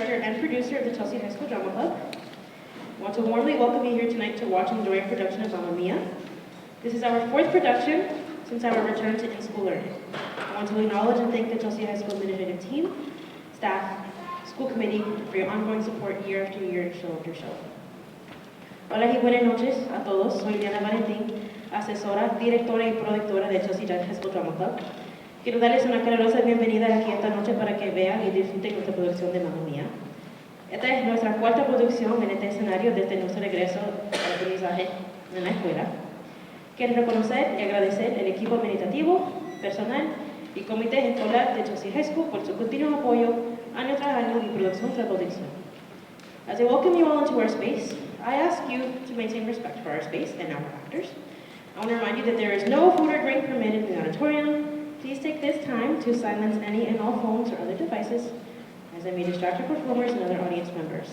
director and producer of the Chelsea High School Drama Club. I want to warmly welcome you here tonight to watch and enjoy our production of Mamma Mia. This is our fourth production since our return to in-school learning. I want to acknowledge and thank the Chelsea High School administrative team, staff, school committee for your ongoing support year after year, show after show. Hola y buenas noches a todos. Soy Liana Valentín, asesora, directora y productora de Chelsea High School Drama Club. Quiero darles una calurosa bienvenida aquí esta noche para que vean y disfruten nuestra producción de Mamma Mia. Esta es nuestra cuarta producción en este escenario desde nuestro regreso al aprendizaje en la escuela. Quiero reconocer y agradecer al equipo administrativo, personal y comité escolar de Chelsea High School por su continuo apoyo año tras año y producción tras producción. As I welcome you all into our space, I ask you to maintain respect for our space and our actors. I want to remind you that there is no food or drink permitted in the auditorium. Please take this time to silence any and all phones or other devices, as they may distract our performers and other audience members.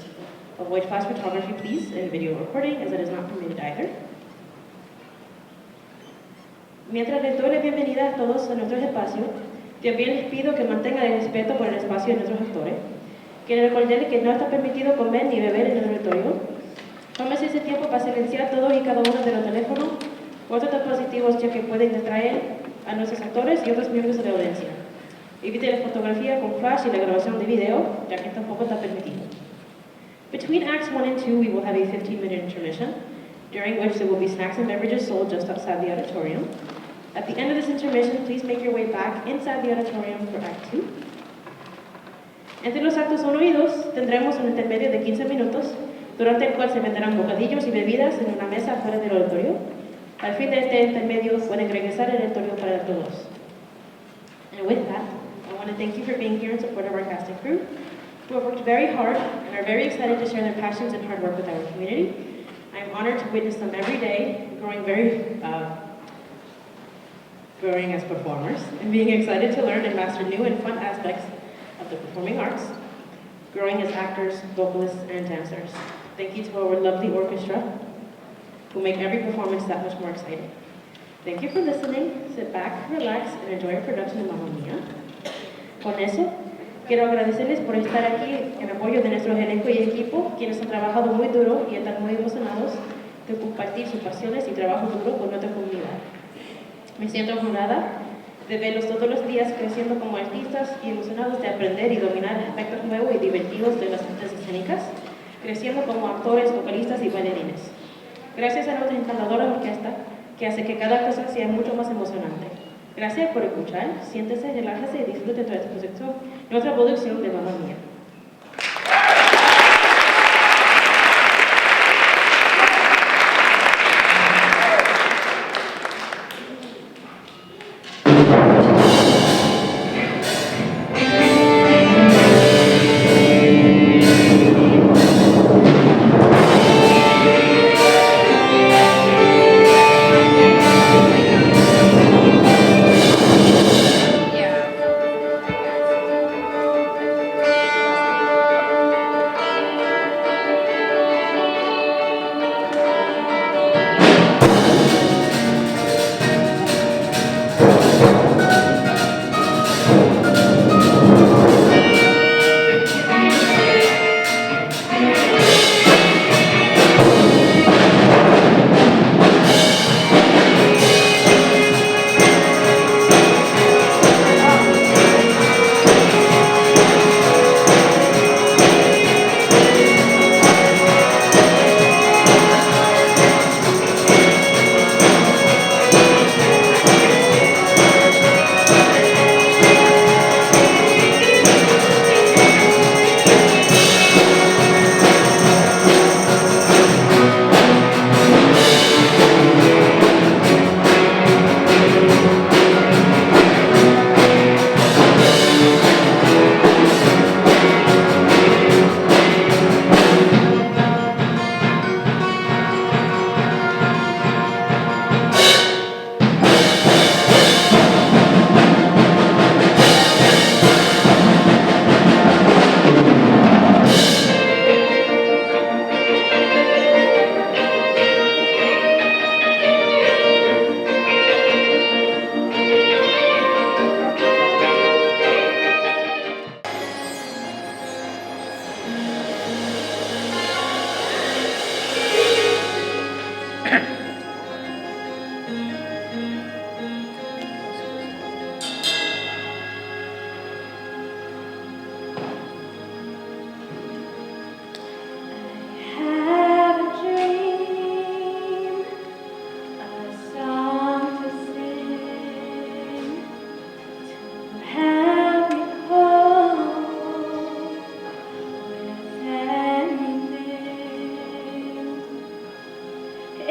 Avoid flash photography, please, and video recording, as it is not permitted either. Mientras les doy la bienvenida a todos a nuestros espacios, también les pido que mantengan el respeto por el espacio de nuestros actores. Quiero recordarles que no está permitido comer ni beber en el auditorio. Tómese ese tiempo para silenciar todos y cada uno de los teléfonos u otros dispositivos, ya que pueden distraer a nuestros actores y otros miembros de la audiencia. Evite la fotografía con flash y la grabación de video, ya que tampoco está permitido. Between Acts 1 and 2, we will have a 15-minute intermission, during which there will be snacks and beverages sold just outside the auditorium. At the end of this intermission, please make your way back inside the auditorium for Act 2. Entre los actos 1 y 2 tendremos un intermedio de 15 minutos, durante el cual se venderán bocadillos y bebidas en una mesa afuera del auditorio. Al fin de este intermedio pueden regresar al auditorio para todos. And with that, I want to thank you for being here in support of our cast and crew, who have worked very hard and are very excited to share their passions and hard work with our community. I am honored to witness them every day, growing as performers, and being excited to learn and master new and fun aspects of the performing arts, growing as actors, vocalists, and dancers. Thank you to our lovely orchestra, who make every performance that much more exciting. Thank you for listening. Sit back, relax, and enjoy our production of Mamma Mia. Con eso, quiero agradecerles por estar aquí en apoyo de nuestro elenco y equipo, quienes han trabajado muy duro y están muy emocionados de compartir sus pasiones y trabajo duro con nuestra comunidad. Me siento honrada de verlos todos los días creciendo como artistas y emocionados de aprender y dominar aspectos nuevos y divertidos de las artes escénicas, creciendo como actores, vocalistas y bailarines. Gracias a nuestra encantadora orquesta, que hace que cada cosa sea mucho más emocionante. Gracias por escuchar, siéntese, relájese y disfrute de nuestra producción de Mamma Mia.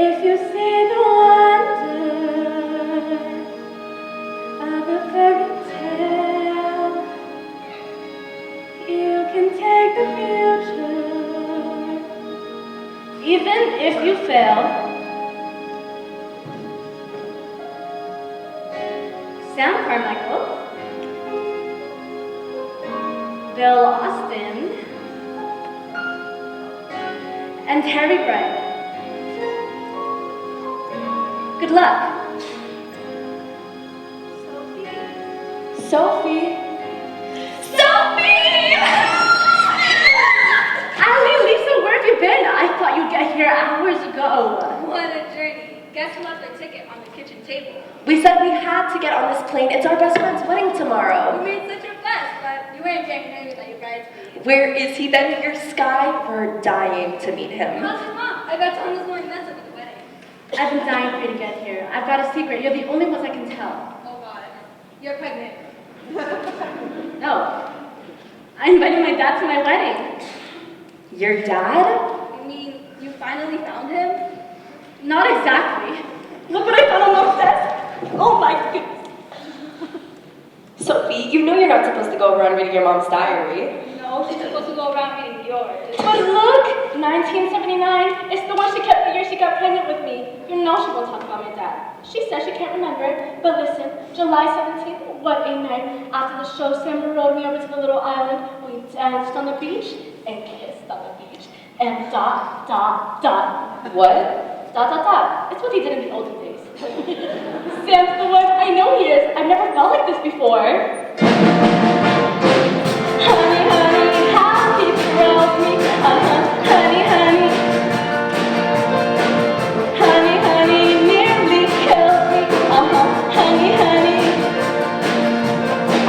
If you see the wonder of a fairy tale, you can take the future, even if you fail. Sam Carmichael, Bill Austin, and Terry Bright. Good luck. Sophie. Sophie! Allie, Lisa, where have you been? I thought you'd get here hours ago. What a journey. Guess who left their ticket on the kitchen table? We said we had to get on this plane. It's our best friend's wedding tomorrow. You made such a fuss, but you weren't getting married without your bridesmaid. Where is he then? Your Sky? We're dying to meet him. How's his mom? I got to him this morning. That's at the wedding. I've been dying for you to get here. I've got a secret. You're the only ones I can tell. Oh God. You're pregnant. No. I invited my dad to my wedding. Your dad? You mean you finally found him? Not exactly. Look what I found on Mom's desk. Oh my goodness. Sophie, you know you're not supposed to go around reading your mom's diary. No, she's supposed to go around reading yours. But look, 1979. It's the one she kept the year she got pregnant with me. You know she won't talk about my dad. She says she can't remember it. But listen, July 17th, what a night. After the show, Sam rode me over to the little island. We danced on the beach and kissed on the beach. And dot, dot, dot. What? Dot, dot, dot. It's what he did in the olden days. Sam's the one. I know he is. I've never felt like this before. Honey, honey, how he thrills me. Honey, honey. Honey, honey, nearly kills me. Honey, honey.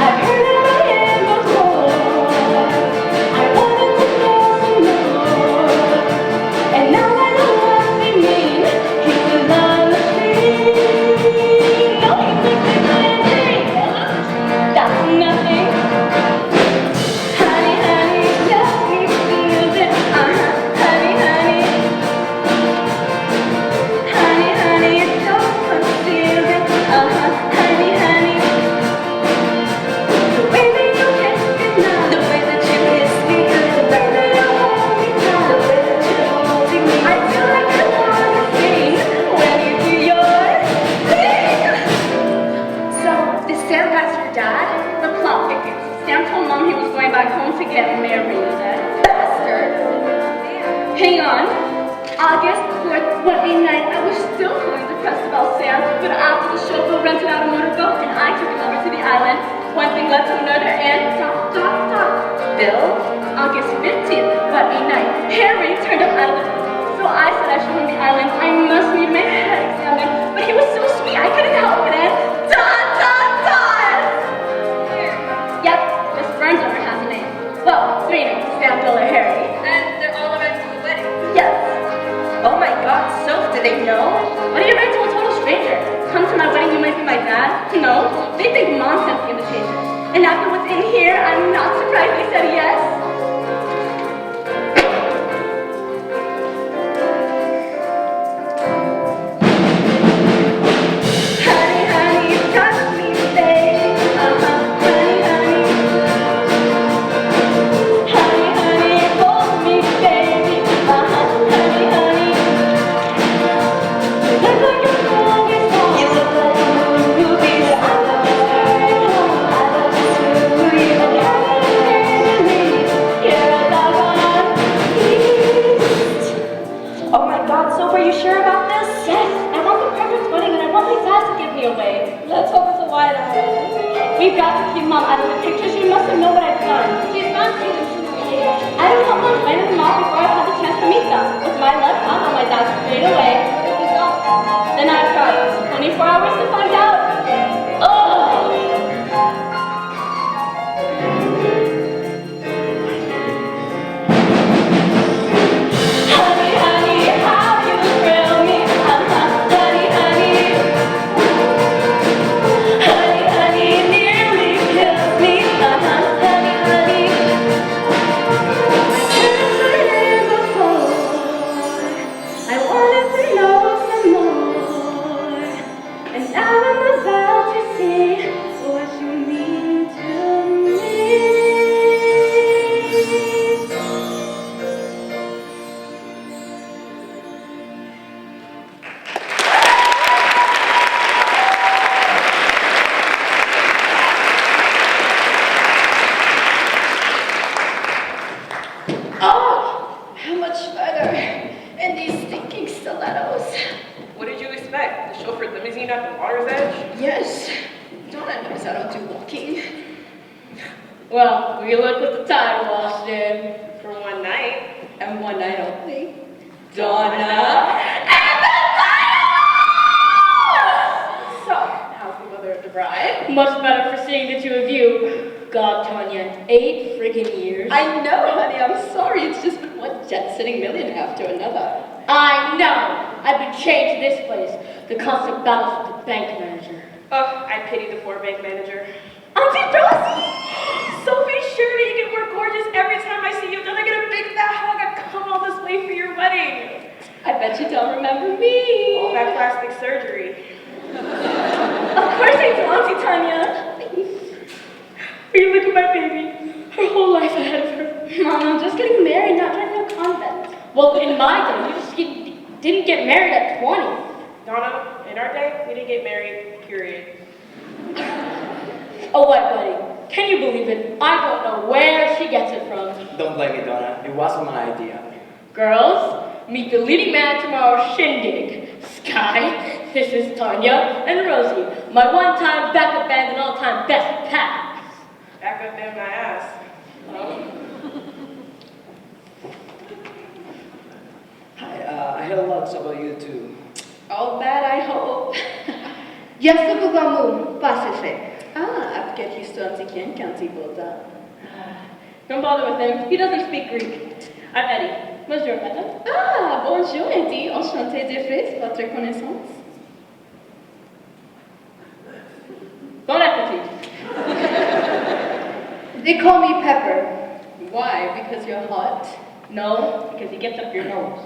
I've heard about him before. I wanted to know some more. And now I know what we mean. He's the love machine. No, he thinks it's mystery. That's nothing. Honey, honey, let me feel it. Honey, honey. Honey, honey, don't conceal it. Honey, honey. The way that you kiss me now, the way that you kiss me good, the way that you hold me down, the way that you're holding me, I feel like I wanna sing when you do your thing. So, did Sam ask your dad? The plot thickens. Sam told Mom he was going back home to get married. Bastard. Hang on. August 4th, what a night. I was still feeling depressed about Sam, but after the show, Bill rented out a motorboat and I took him over to the island. One thing led to another and dot, dot, dot. Bill? August 15th, what a night. Harry turned up out of the blue. So I said I should leave the island. I must need my head examined. But he was so sweet, I couldn't help it. And dot, dot, dot. Yep, this burn donor has a name. Well, 3 names, Sam, Bill, or Harry. And they're all around to the wedding. Yes. Oh my God, Soph, do they know? What do you write to a total stranger? Come to my wedding, you might be my dad? No, they think Mom sent the invitation. And after what's in here, I'm not surprised they said yes. Honey, honey, touch me, baby. Honey, honey. Honey, honey, hold me, baby. Honey, honey. You look like a movie star. You look like a movie star. I love this movie. But you're a doggone beast. Oh my God, Soph, are you sure about this? Yes, I want the perfect wedding and I want my dad to give me away. Let's hope it's a white island. We've got to keep Mom out of the picture. She mustn't know what I've done. She's not seeing them since we ate. I don't want Mom finding them off before I've had the chance to meet them. With my luck, I'll have my dad straight away. What if we don't? Then I've got 24 hours to find out. Ugh! Honey, honey, how you thrill me. Honey, honey. Honey, honey, nearly kills me. Honey, honey. I wanted to know cleaned out the water's edge? Yes. Donna knows I don't do walking. Well, we look what the tide washed in. For one night. And one night only. Donna. So, how's the mother of the bride? Much better for seeing the two of you. God, Tanya, 8 friggin' years. I know, honey, I'm sorry. It's just been one jet-setting million after another. I know. I've been chained to this place. The constant battles with the bank manager. Oh, I pity the poor bank manager. Auntie Rosie! So be sure that you get more gorgeous every time I see you. Don't I get a big fat hug? I've come all this way for your wedding. I bet you don't remember me. All that plastic surgery. Of course I do, Auntie Tanya. Will you look at my baby? Her whole life ahead of her. Mom, I'm just getting married, not joining a convent. Well, in my day, you just didn't get married at 20. Donna, in our day, we didn't get married, period. A white wedding. Can you believe it? I don't know where she gets it from. Don't blame me, Donna. It wasn't my idea. Girls, meet the leading man at tomorrow's shindig. Sky, this is Tanya and Rosie, my one-time backup band and all-time best pals. Back up in my ass. Hi, I heard a lot about you too. All bad, I hope. Ya se bugamu, pásese. I've get used to Auntie Ken County Volta. Don't bother with him. He doesn't speak Greek. I'm Eddie. Bonjour, madame. Bonjour, Eddie. Enchantée de faire votre connaissance. Bon appetit. They call me Pepper. Why? Because you're hot? No, because he gets up your nose.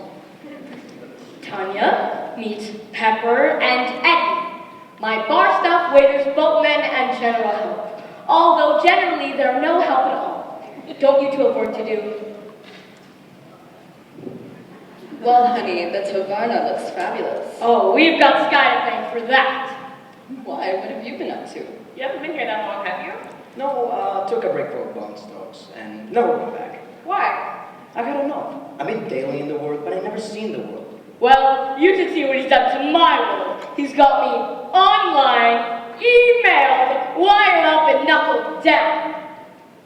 Tanya, meet Pepper and Eddie, my bar staff, waiters, boatmen, and general help. Although generally they're no help at all. Don't you two have work to do? Well, honey, the Tavarna looks fabulous. Oh, we've got Sky to thank for that. Why? What have you been up to? You haven't been here that long, have you? No, took a break for bone stocks and never went back. Why? I gotta know. I've been daily in the world, but I never seen the world. Well, you should see what he's done to my world. He's got me online, emailed, wired up, and knuckled down.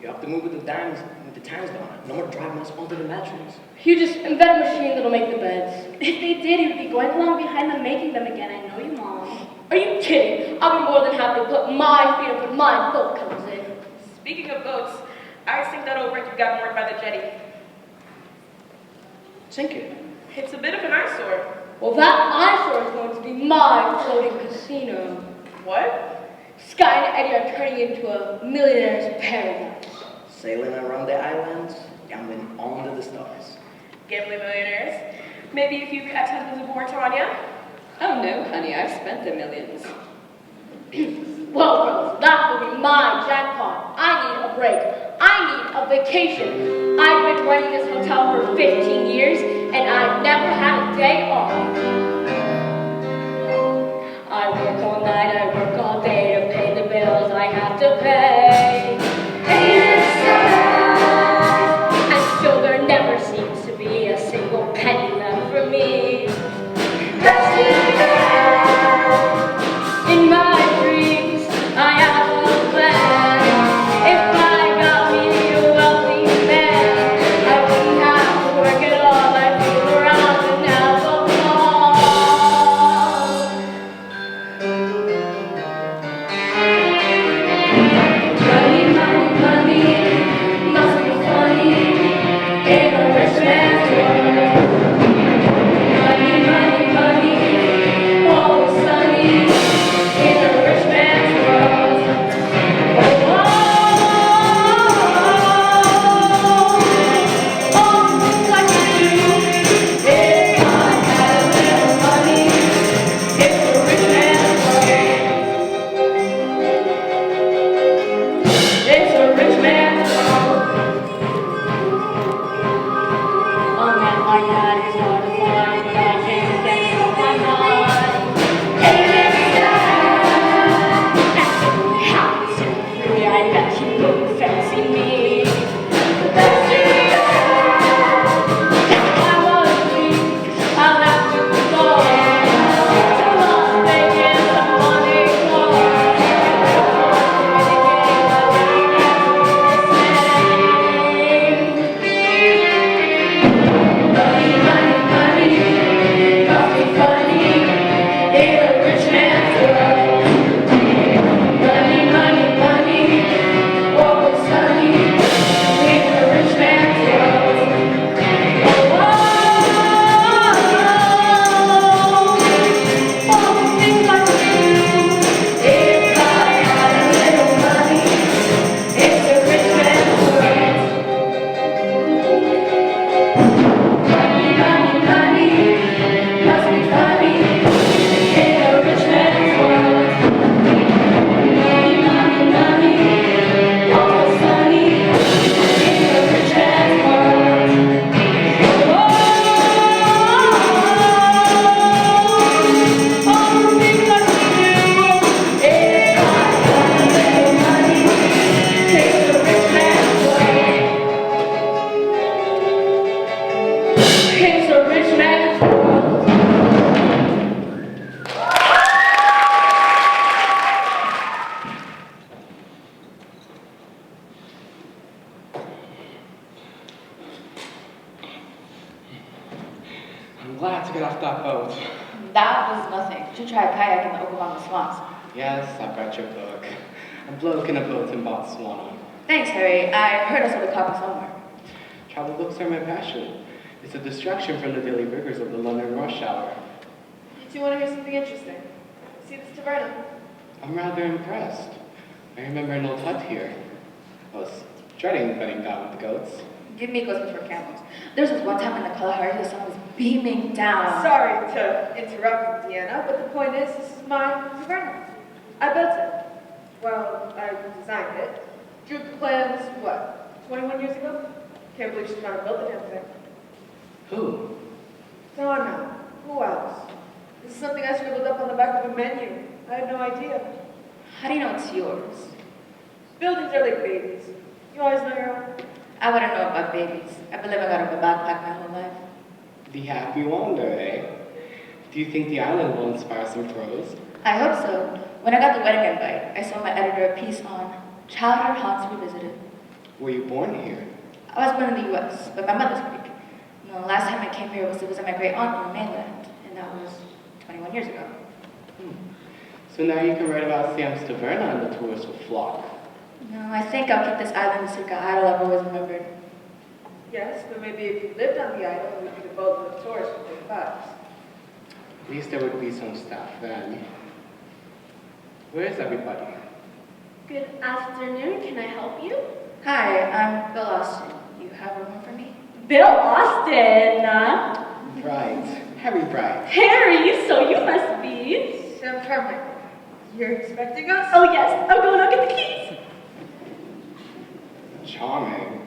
You have to move with the times, Donna. No more driving us onto the mattress. You just invent a machine that'll make the beds. If they did, he'd be going along behind them making them again. I know you, Mom. Are you kidding? I'll be more than happy to put my feet up when my boat comes in. Speaking of boats, I think that old wreck you got moored by the jetty. Sink it. It's a bit of an eyesore. Well, that eyesore is going to be my floating casino. What? Sky and Eddie are turning into a millionaire's paradise. Sailing around the islands, gambling under the stars. Gambling millionaires. Maybe a few ex-husbands of war, Tanya? Oh no, honey, I've spent the millions. Well, girls, that will be my jackpot. I need a break. I need a vacation. I've been running this hotel for 15 years, and I've never had a day off. I work all night, I work all day to pay the bills I have to pay. And still there never seems to be a single penny left for me. In my dreams, I have a plan. If I got me a wealthy man, I wouldn't have to work at all. I'd fool around and have a ball. Money, money, money, must be funny in a rich man's world. Money, money, money, always sunny in a rich man's world. Oh, what to do if I had a little money? It's a rich man's world. It's a rich man's world. glad to get off that boat. That was nothing. You should try a kayak in the Okabama swamps. Yes, I've got your book. A bloke in a boat in Botswana. Thanks, Harry. I heard us have a copy somewhere. Travel books are my passion. It's a distraction from the daily rigors of the London rush hour. You two want to hear something interesting? See this taverna? I'm rather impressed. I remember an old hut here. I was dreading bedding down with the goats. Give me goats before camels. There was this one time when the Kalahari the sun was beaming down. Sorry to interrupt, Deanna, but the point is, this is my taverna. I built it. Well, I designed it. Drew the plans, what, 21 years ago? Can't believe she's not built the damn thing. Who? Donna. Who else? This is something I scribbled up on the back of a menu. I had no idea. How do you know it's yours? Buildings are like babies. You always know your own. I wouldn't know about babies. I've been living out of a backpack my whole life. The happy wonder, eh? Do you think the island will inspire some prose? I hope so. When I got the wedding invite, I saw my editor a piece on childhood haunts revisited. Were you born here? I was born in the U.S., but my mother's Greek. And the last time I came here was to visit my great aunt on the mainland, and that was 21 years ago. So now you can write about Sam's Taverna and the tourists will flock. No, I think I'll keep this island the circa idol I've always remembered. Yes, but maybe if you lived on the island, we could devote the tourists with their vibes. At least there would be some staff then. Where's everybody? Good afternoon. Can I help you? Hi, I'm Bill Austin. You have a room for me? Bill Austin. Bright. Harry Bright. Harry, so you must be. Sam Carmichael, you're expecting us? Oh yes, I'll go and I'll get the keys. Charming.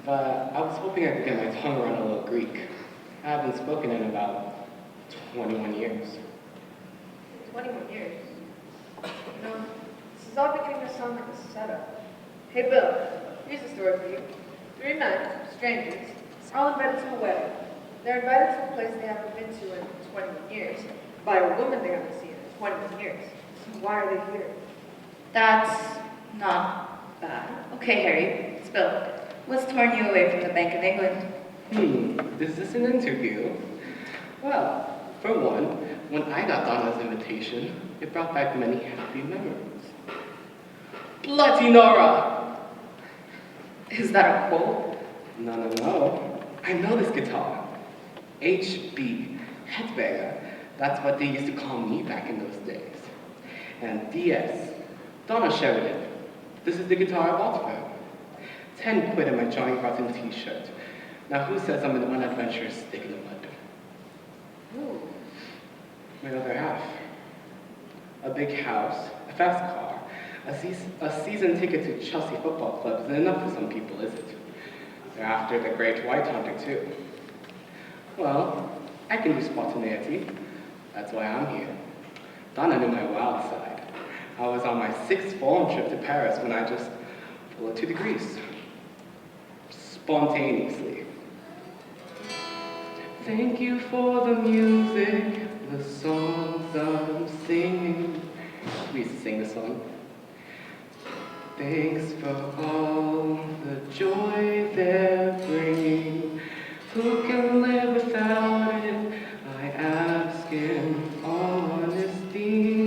But I was hoping I could get my tongue around a little Greek. I haven't spoken in about 21 years. 21 years. You know, this is all beginning to sound like a setup. Hey, Bill, here's a story for you. 3 men, strangers, are all invited to a wedding. They're invited to a place they haven't been to in 21 years, by a woman they haven't seen in 21 years. So why are they here? That's not bad. Okay, Harry, it's Bill. What's torn you away from the Bank of England? Is this an interview? Well, for one, when I got Donna's invitation, it brought back many happy memories. Bloody Nora! Is that a quote? No. I know this guitar. HB, headbanger. That's what they used to call me back in those days. And DS, Donna Sheridan. This is the guitar I bought for her. 10 quid in my Johnny Rotten t-shirt. Now who says I'm an unadventurous stick in the mud? Ooh. My other half. A big house, a fast car, a season ticket to Chelsea Football Club isn't enough for some people, is it? They're after the great white hunter too. Well, I can do spontaneity. That's why I'm here. Donna knew my wild side. I was on my 6th form trip to Paris when I just blew 2 degrees. Spontaneously. Thank you for the music, the songs I'm singing. We used to sing this song. Thanks for all the joy they're bringing. Who can live without it? I ask in honesty.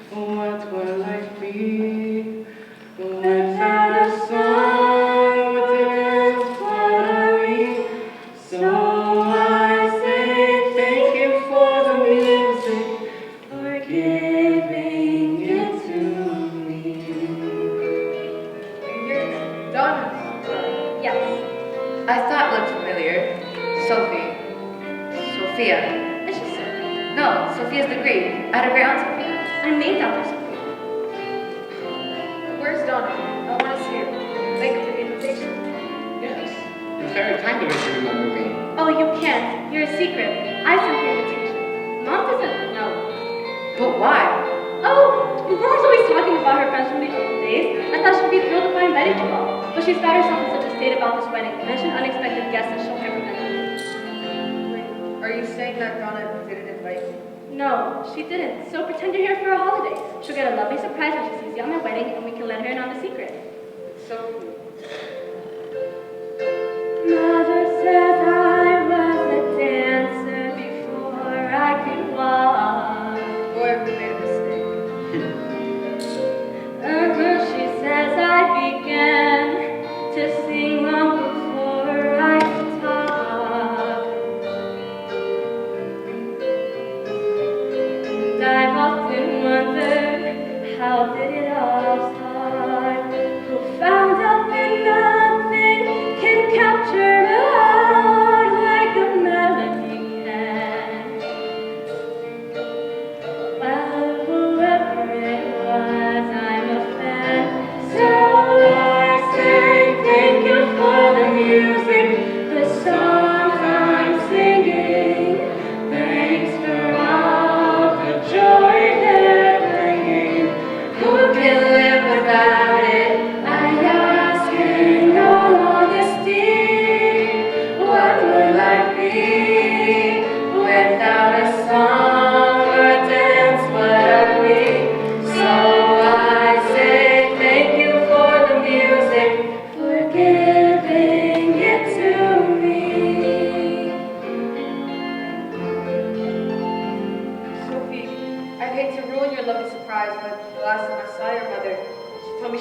What will life be without a song with its flattery? So I say thank you for the music, for giving it to me. Here's Donna. Yes. I thought it looked familiar. Sophie. Sophia. It's just Sophie. No, Sophia's the Greek. I had a great aunt Sophia. I'm named after Sophie. Where's Donna? I want to see her. Thank you for the invitation. Yes, it's very kind of you to remember me. Oh, you can't. You're a secret. I sent the invitation. Mom doesn't know. But why? Oh, Mom's always talking about her friends from the old days. I thought she'd be thrilled if I invited you all. But she's got herself in such a state about this wedding. Mention unexpected guests and she'll hyperventilate. Wait, are you saying that Donna didn't invite me? No, she didn't. So pretend you're here for a holiday. She'll get a lovely surprise when she sees you at my wedding and we can let her in on the secret. So, Mother says I was a dancer.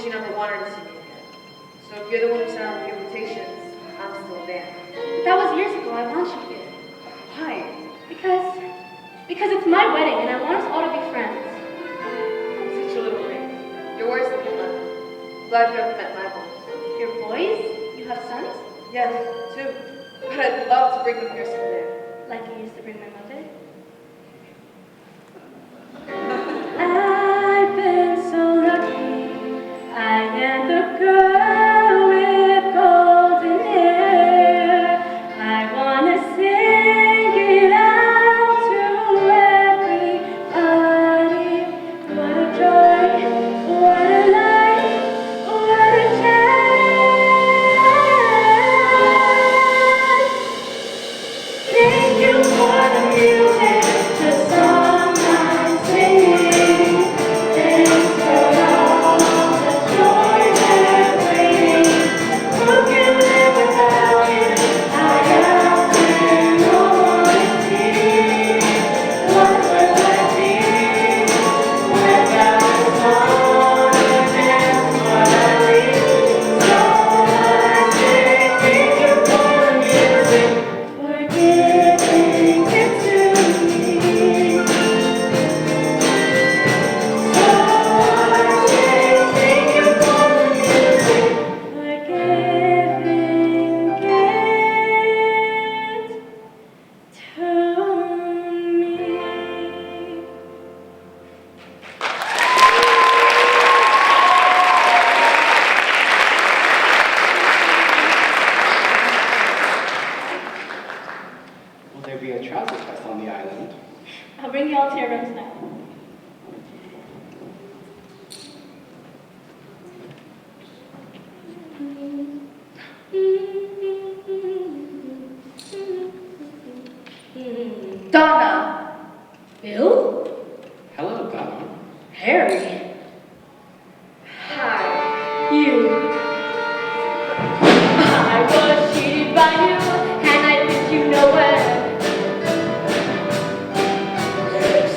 she never wanted to see me again. So if you're the one who sent out the invitations, I'm still there. But that was years ago. I want you here. Why? Because it's my wedding and I want us all to be friends. I'm such a little thing. You're worse than your mother. Glad you haven't met my boys. Your boys? You have sons? Yes, two. But I'd love to bring them here someday. Like you used to bring my mother? I've been so lucky. I am the girl with golden hair. I wanna sing it out to everybody. What a joy, what a life, what a chance. Thank you for the music, the song I'm singing. Thanks for all the joy that brings. Who can live without you? I have no one to see. What will I be without the song and dance what I need? So I say thank you for the music, for giving it to me. So I say thank you for the music, for giving it to me. Will there be a trouser press on the island? I'll bring you all to your rooms now. Donna. Bill? Hello, Donna. Harry? Hi. You. I was cheated by you, and I think you know it.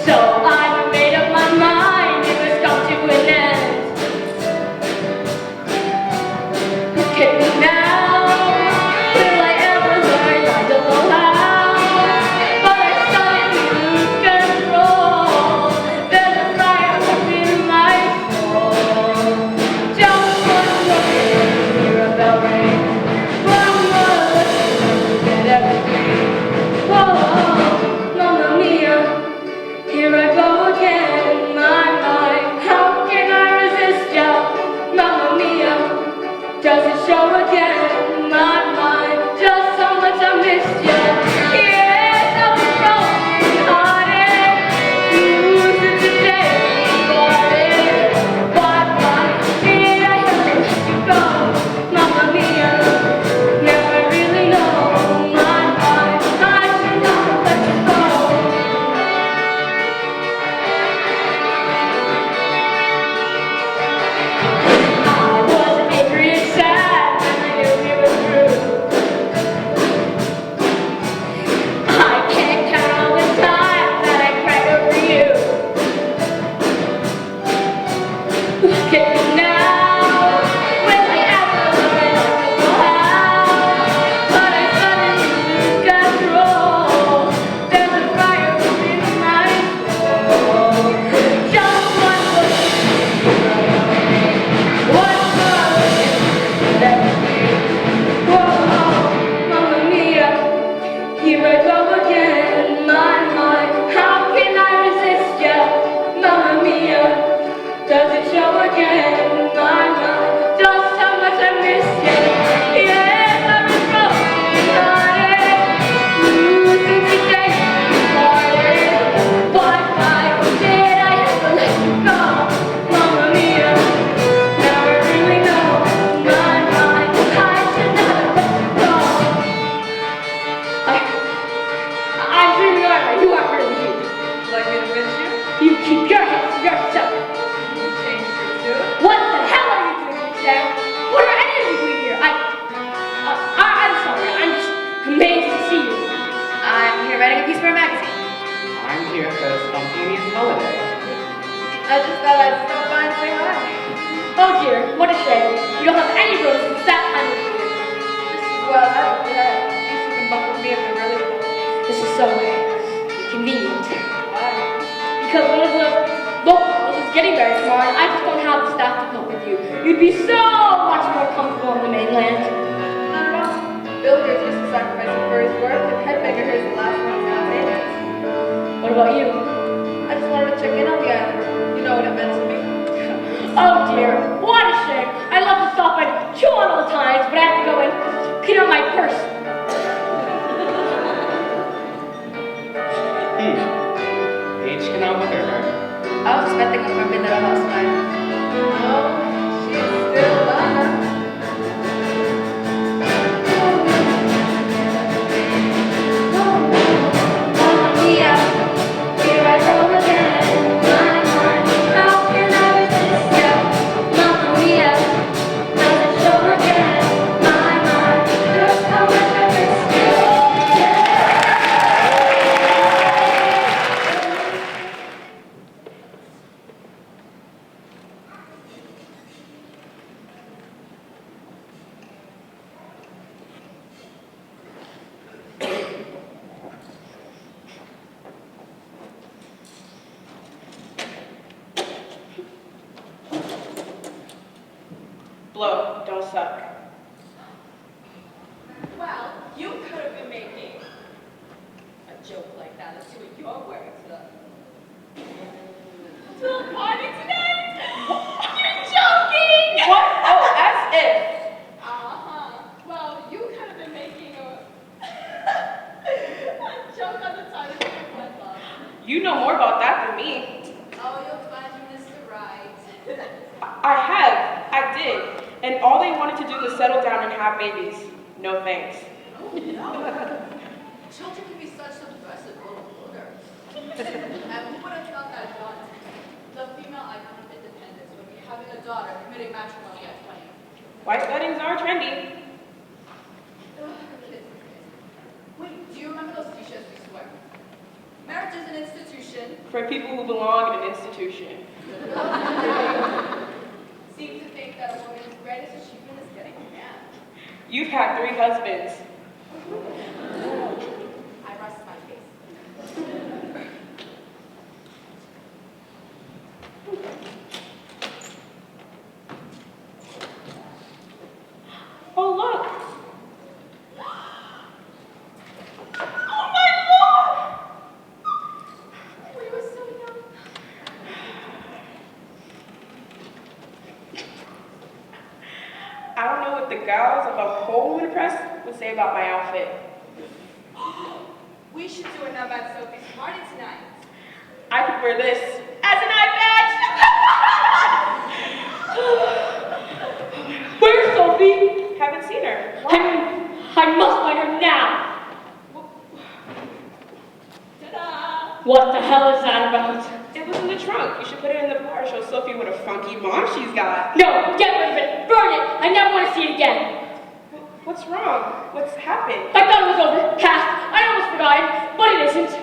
So I made up my mind it must come to an end. Look at me now. Will I ever learn? I don't know how. But I suddenly lose control. There's a fire within my soul. Just one look and hear a bell ring. One more look and get everything. Whoa, Mamma Mia. Here I go again, my mind. How can I resist you, Mamma Mia? Does it show again, my mind? Just how much I missed you. Yes, I was broken hearted. Losing today, started. Why did I ever let you go, Mamma Mia? Never really know, my mind. I should not have let you go. I was angry and sad when I knew we were through. I can't count all the times that I cried over you. Look at me now. Will I ever learn? I don't know how. But I suddenly lose control. There's a fire within my soul. Just one look at me. One more look at me. Whoa, Mamma Mia. Here I go again, my mind. How can I resist you, Mamma Mia? Does it show again, my mind? Just how much I miss you. Yes, I was broken hearted, losing today, parted. Why did I ever let you go, Mamma Mia? Now I really know, my mind. I should not have let you go. I'm really alright. You aren't really you. Like me to miss you? You keep your hands to yourself. You changed your tune? What the hell are you doing, Sam? What are any of you doing here? I'm sorry. I'm just amazed to see you. I'm here writing a piece for a magazine. I'm here for a spontaneous holiday. I just thought I'd stop by and say hi. Oh dear, what a shame. We don't have any roses that time of year. Well, at least you can bump with me if you're really cold. This is so inconvenient. Why? Because one of the local girls is getting married tomorrow, and I just don't have the staff to cope with you. You'd be so much more comfortable on the mainland. Not at all. Bill here's used to sacrificing for his work, and Headbanger here's the last one to have names. What about you? I just wanted to check in on the island. You know what it meant to me. Oh dear, what a shame. I love to stop and chew on all the times, but I have to go and clean out my purse. Age cannot with her. I was expecting a grumpy little housewife. No, she's still Donna. Mamma mia, here I go again. My, how can I resist ya? Mamma mia, does it show again? My, just how much I miss you. Blow, don't suck. Well, you could have been making a joke like that. Let's see what you're wearing to the party tonight. You're joking. What? Oh, as if. Well, you could have been making a joke on the time of your wet love. You know more about that than me. Oh, you'll find you Mr. Right. I did. And all they wanted to do was settle down and have babies. No thanks. Oh, no. Children can be such subversive little boogers. And who would have thought that John, the female icon of independence, would be having a daughter committing matrimony at 20? White weddings are trendy. Wait, do you remember those t-shirts we swear? Marriage is an institution. For people who belong in an institution. Seem to think that a woman's greatest achievement is getting a man. You've had 3 husbands. I rest my case. Oh, look. Oh, my Lord. We were so young. I don't know what the gals above Whole Woman Press would say about my outfit. We should do a number at Sophie's party tonight. I could wear this as an eye badge. Where's Sophie? Haven't seen her. I must find her now. Ta-da! What the hell is that about? It was in the trunk. You should put it in the car. Show Sophie what a funky mom she's got. No, get rid of it. Burn it. I never want to see it again. What's wrong? What's happened? I thought it was over. Past. I almost forgot it, but it isn't.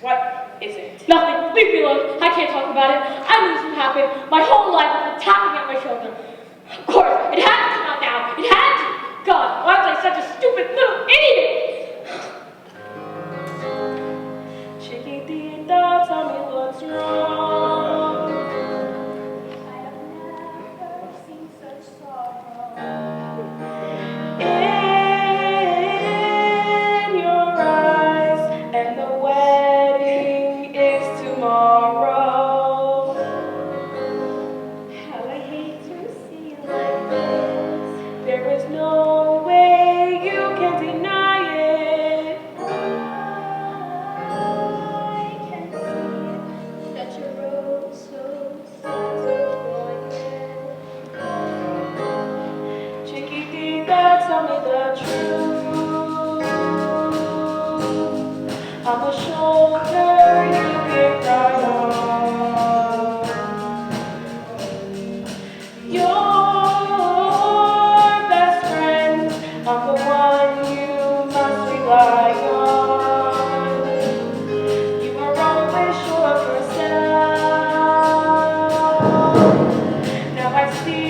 What isn't? Nothing. Leave me alone. I can't talk about it. I knew this would happen. My whole life has been tapping at my shoulder. Of course, it had to come out now. It had to. God, why was I such a stupid little idiot? Chiquitita, tell me what's wrong. I have never seen such sorrow. In your eyes, and the wedding is tomorrow. How I hate to see you like this. There is no way you can deny it. I can see that your rose so disappointed. Chiquitita, tell me the truth. I'm a shoulder you can cry on. Your best friend, I'm the one you must rely on. You are always sure of yourself. Now I see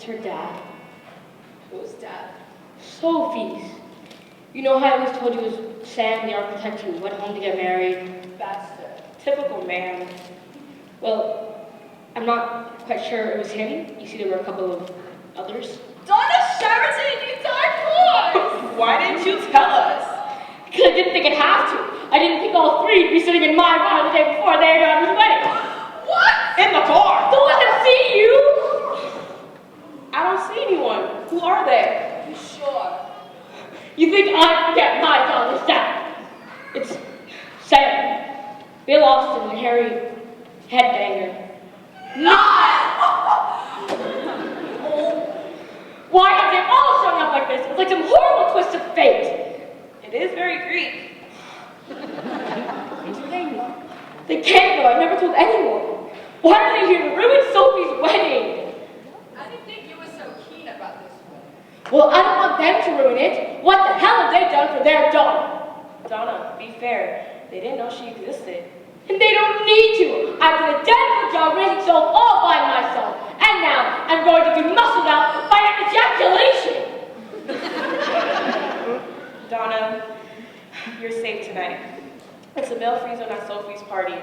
her dad. Who's dad? Sophie's. You know how I always told you it was Sam, the architect, who went home to get married? Bastard. Typical man. Well, I'm not quite sure it was him. You see, there were a couple of others. Donna Sheraton, you dark horse! Why didn't you tell us? Because I didn't think I'd have to. I didn't think all three would be sitting in my car the day before their daughter's wedding. What? In the car! Don't let them see you! I don't see anyone. Who are they? You sure? You think I forget my daughter's dad? It's Sam, Bill Austin, and Harry Headbanger. Why have they all shown up like this? It's like some horrible twist of fate. It is very Greek. Do they know? They can't know. I never told anyone. Why are they here to ruin Sophie's wedding? I didn't think you were so keen about this one. Well, I don't want them to ruin it. What the hell have they done for their daughter? Donna, be fair. They didn't know she existed. And they don't need to. I did a damn good job raising Soph all by myself. And now I'm going to be muscled out by an ejaculation. Donna, you're safe tonight. It's a male free zone at Sophie's party.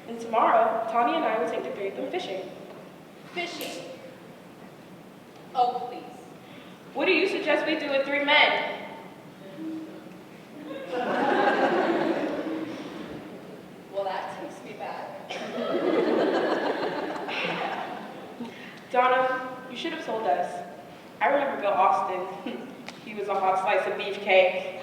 And tomorrow, Tanya and I will take the three of them fishing. Fishing. Oh, please. What do you suggest we do with 3 men? Well, that takes me back. Donna, you should have told us. I remember Bill Austin. He was a hot slice of beefcake.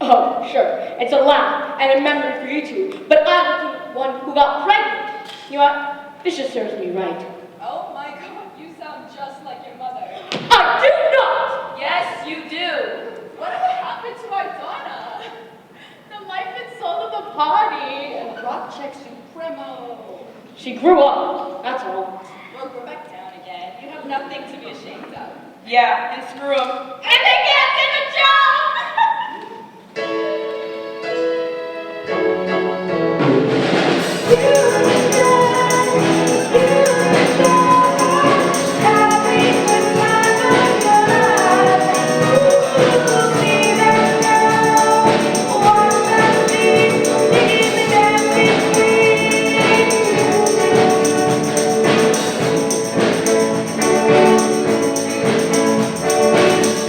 Oh, sure. It's a laugh and a memory for you two. But I'm the one who got pregnant. You know what? This just serves me right. Oh my God, you sound just like your mother. I do not! Yes, you do. Whatever happened to our Donna? The life and soul of the party. And rock check supremo. She grew up, that's all. Well, go back down again. You have nothing to be ashamed of. Yeah, and screw him. And they can't get a job!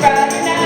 Friday night.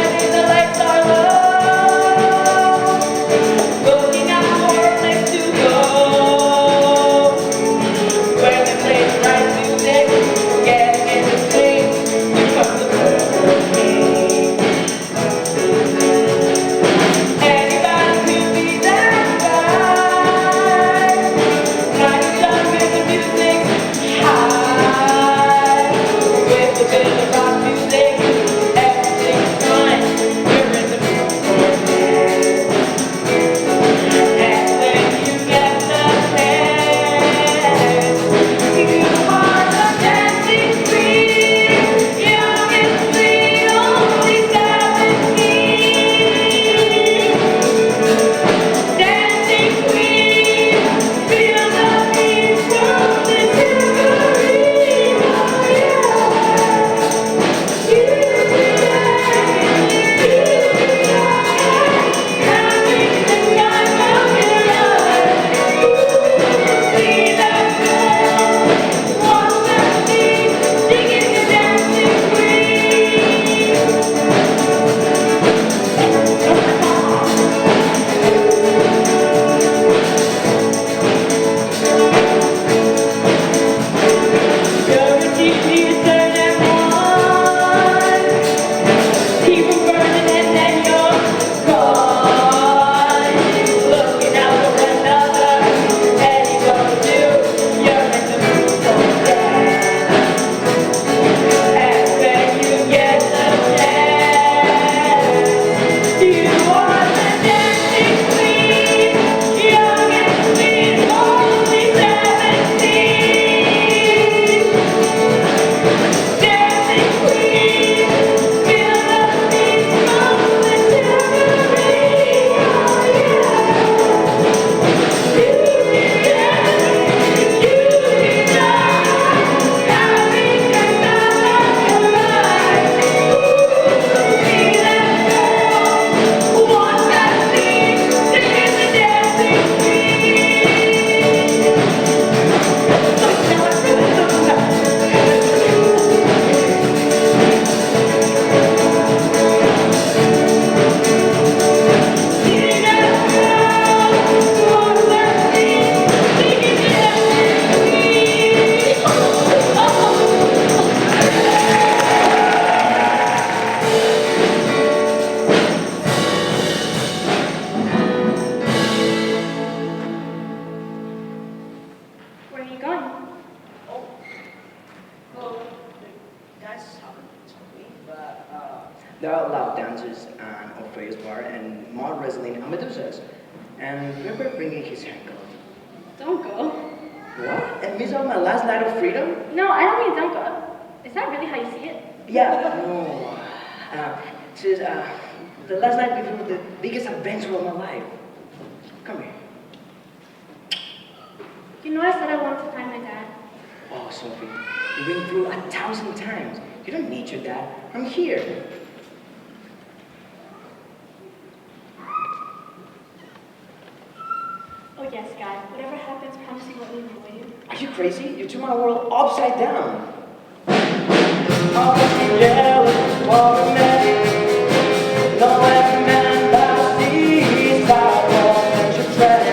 When are you going? Oh. Well, the dances haven't told me, but there are loud dancers and Orpheus Bar and Maud Wrestling and Medusa's. And Ripper bringing his handcuff. Don't go. What? And miss out my last night of freedom? No, I don't mean don't go. Is that really how you see it? Yeah, no. This is the last night before the biggest adventure of my life. Come here. You know I said I wanted to find my dad. Oh, Sophie, you've been through 1,000 times. You don't need your dad. I'm here. Oh yes, Guy. Whatever happens, promise you won't leave me, will you? Are you crazy? You turned my world upside down. I was jealous for a man. No every man that sees sidewalk and your tread.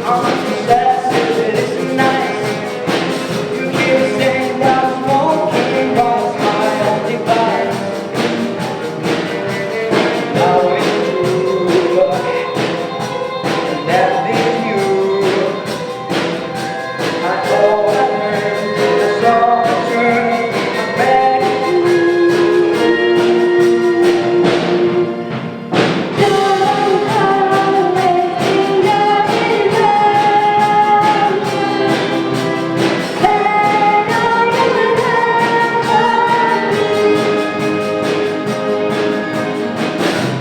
I'm possessive, it isn't nice. You hear me saying that I'm smoking was my only vice. Now it's true, and that is you. I all I learned is solitude. I'm ready Don't come wasting your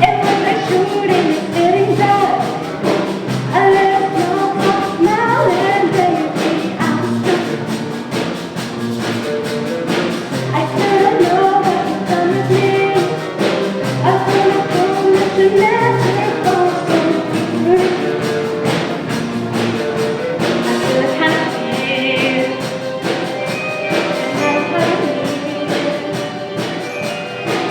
It was like shooting and sitting dead. A little small talk, smile and baby, I'm stuck. I still know what you've done with me. I feel like home that you never go so deep. I feel a kind of fear, and I'm part of me.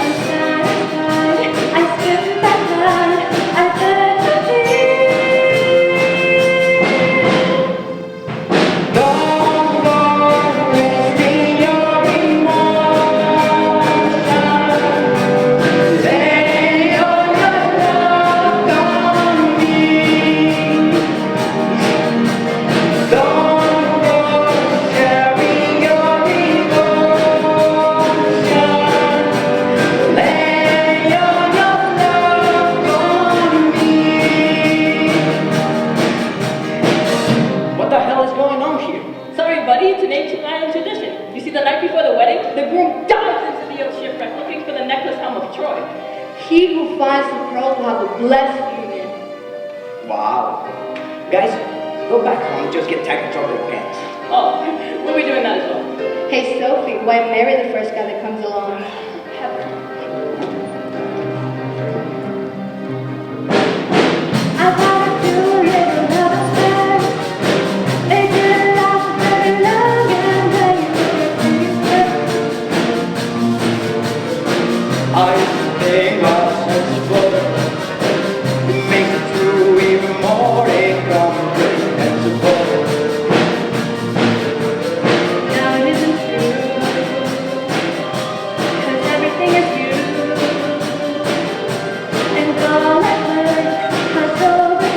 Unsatisfied, I skip that line. I beg to be. Don't go wasting your emotion. Lay all your love on me. Don't go sharing your emotion. Lay all your love on me. What the hell is going on here? Sorry, buddy, it's an ancient island tradition. You see, the night before the wedding, the groom dives into the old shipwreck looking for the necklace helm of Troy. He who finds the pearl will have a blessed union. Wow. Guys, go back home, just get taken from their pants. Oh, we'll be doing that as well. Hey, Sophie, why marry the first guy that comes along? I gotta do a little love affair. They did last very long and they I think I'll search for it makes it true even more incomprehensible. Now it isn't true, 'cause everything is you. And all I've heard has over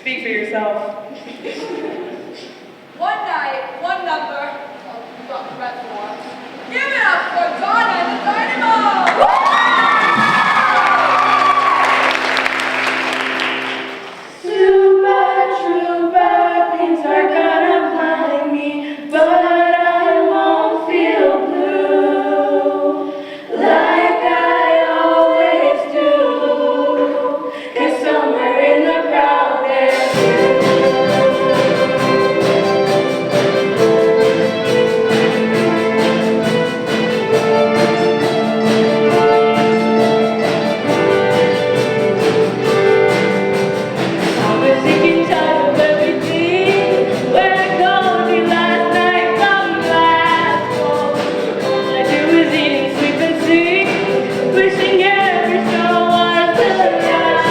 Speak for yourself. One night, one number. Oh, you got red forms. Give it up for Donna and the Dynamo! Super trooper, things are gonna blind me, but I won't feel blue like I always do. 'Cause somewhere in the crowd there's you. I was thinking tired of everything. Where I called you last night from Glasgow. All I do is eat and sleep and sing, wishing every show was the last.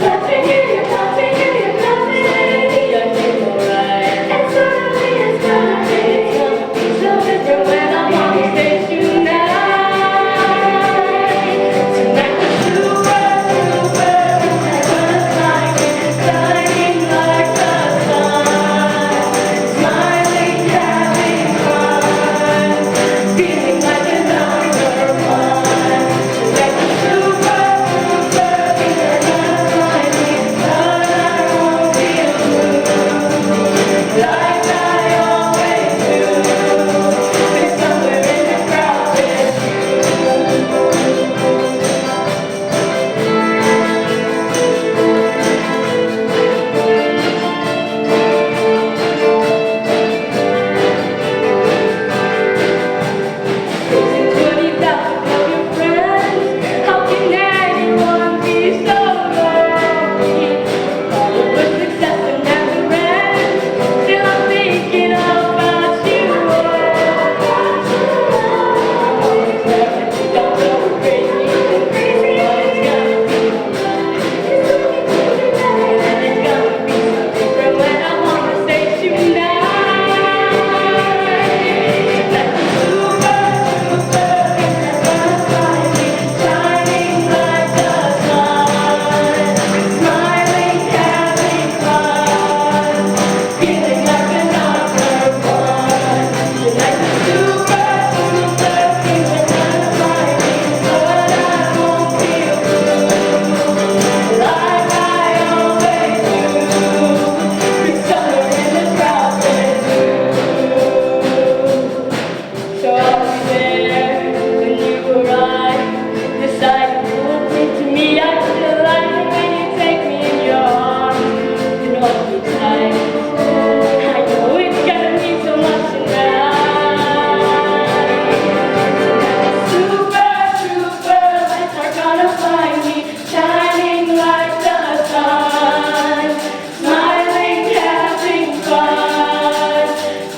Got to hear you, got to hear you coming. I feel alright. And suddenly it's gonna be so different when I'm on the stage tonight. Tonight the super trooper is gonna fly me, shining like the sun, smiling, having fun, feeling like a number one. Tonight the super trooper is gonna fly me, but I won't feel blue like I always do. 'Cause somewhere in the crowd there's Isn't 20,000 of your friends? How can anyone be so lonely? All of the success and never ends. Still I'm thinking about you. Always never don't go crazy. But it's gonna be alright. And it's gonna be so different when I'm on the stage tonight. Like the super trooper is gonna fly me, shining like the sun, smiling, having fun, feeling like a number one. Like the super trooper, things are gonna fly me, but I won't feel blue like I always do. 'Cause somewhere in the crowd there's you. So I'll be there when you arrive. Decide to pull me to me. I feel like when you take me in your arms and hold me tight. I know it's gonna mean so much tonight. Super trooper, lights are gonna find me, shining like the sun, smiling, having fun,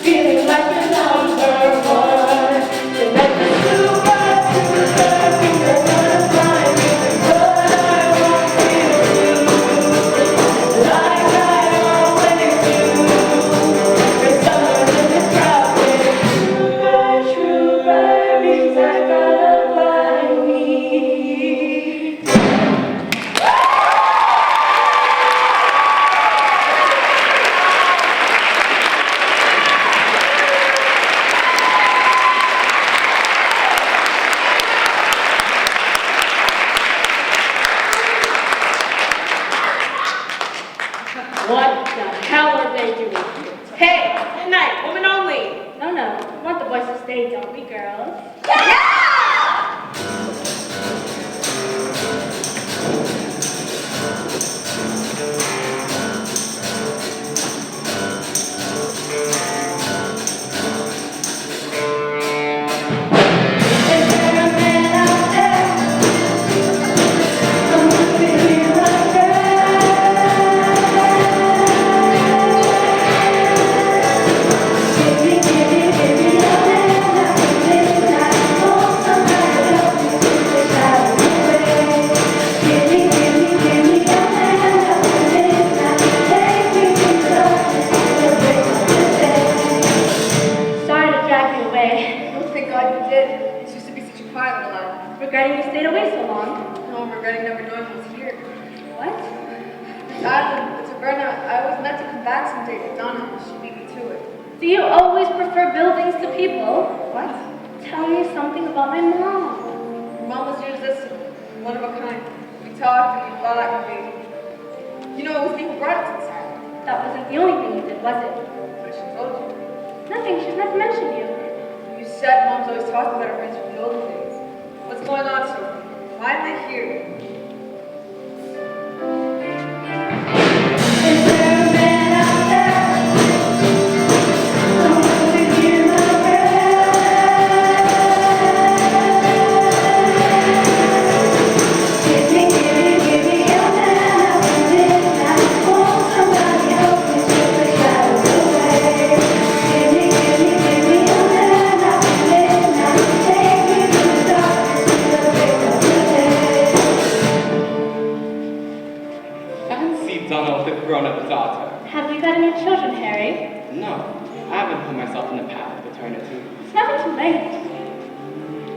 feeling like a number one. Tonight the super trooper, things are gonna find me, but I won't feel blue like I always do. 'Cause somewhere in the crowd there's super trooper, things are gonna find me. What the hell are they doing here? Hey, at night, women only. No, no. We want the boys to stay, don't we, girls? Is there a man out there? Someone feel like Give me your hand out midnight. Want somebody to help me put the shadows away. Give me your hand out midnight. Take me to the darkness till the break of the day. Sorry to drag you away. Oh, thank God you did. It used to be such a quiet little island. Regretting you stayed away so long. No, I'm regretting never knowing who was here. What? This island, it's a burnout. I was meant to come back someday to Donna, but she beat me to it. Do you always prefer buildings to people? What? Tell me something about my mom. Your mom was irresistible, one of a kind. We talked and we fought and we... You know, it was me who brought it to this island. That wasn't the only thing you did, was it? But she told you. Nothing, she's never mentioned you. You said Mom's always talking about her friends from the olden days. What's going on, Sophie? Why am I here? Donna with a grown-up daughter. Have you got any children, Harry? No, I haven't put myself in the path of paternity. It's never too late.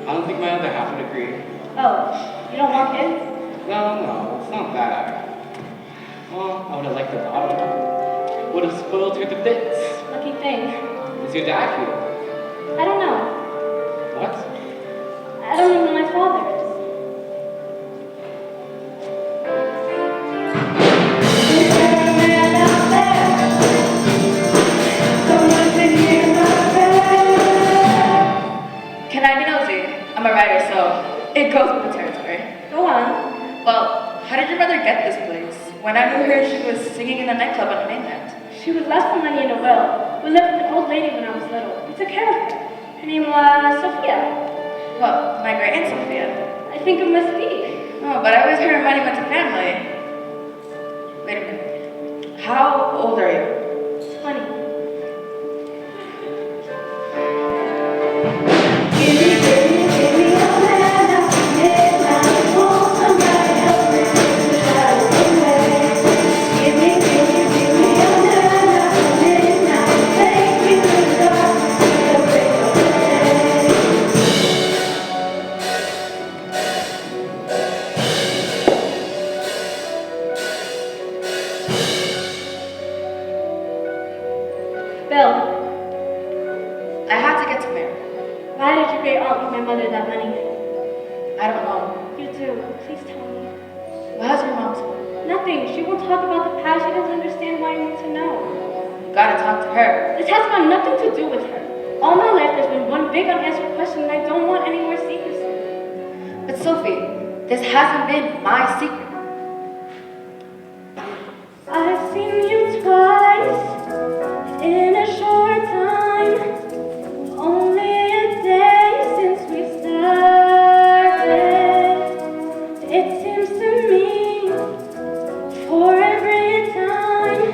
I don't think my other half would agree. Oh, you don't want kids? No, it's not that. Well, I would have liked a daughter. Would have spoiled her to bits. Lucky thing. Is your dad here? I don't know. What? I don't know who my father is. Can I be nosy? I'm a writer, so it goes with the territory. Go on. Well, how did your mother get this place? When I knew her, she was singing in the nightclub on the mainland. She was left some money in a will. We lived with an old lady when I was little. We took care of her. Her name was Sophia. Well, my great aunt Sophia. I think it must be. Oh, but I always heard her money went to family. Wait a minute. How old are you? 20. Bill, I had to get to Mary. why did your great aunt leave my mother that money? I don't know. You do. Please tell me. What has your mom told? Nothing. She won't talk about the past. She doesn't understand why I need to know. You gotta talk to her. This has got nothing to do with her. All my life there's been one big unanswered question and I don't want any more secrecy. But Sophie, this hasn't been my secret. I've seen you twice in a short time. Only a day since we started. It seems to me for every time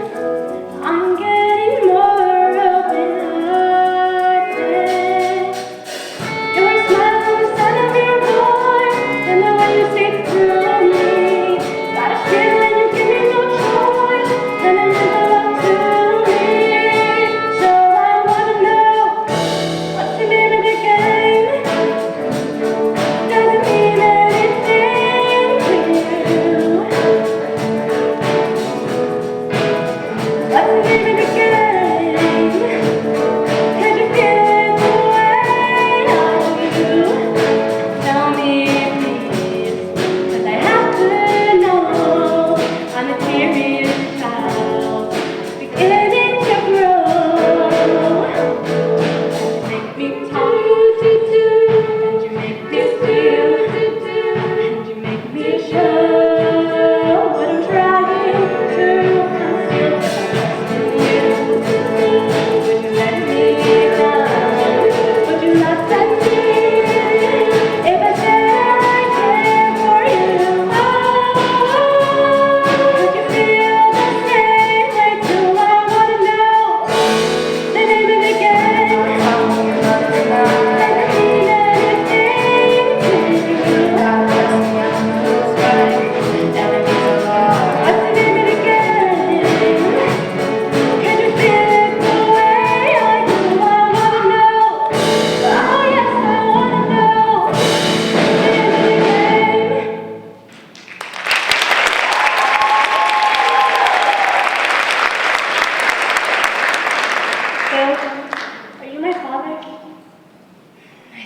I'm getting more open-hearted. Your smile on the side of your heart and the way you speak to me.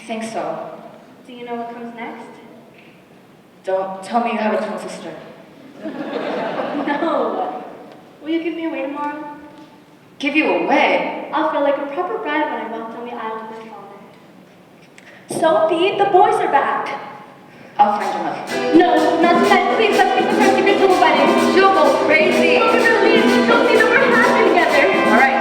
think so. Do you know what comes next? Don't tell me you have a twin sister. No. Will you give me away tomorrow? Give you away? I'll feel like a proper bride when I walk down the aisle with my father. Sophie, the boys are back. I'll find your mother. No, not tonight. Please, let's keep the first secret till the wedding. She'll go crazy. Oh, please, don't see that we're happy together. All right.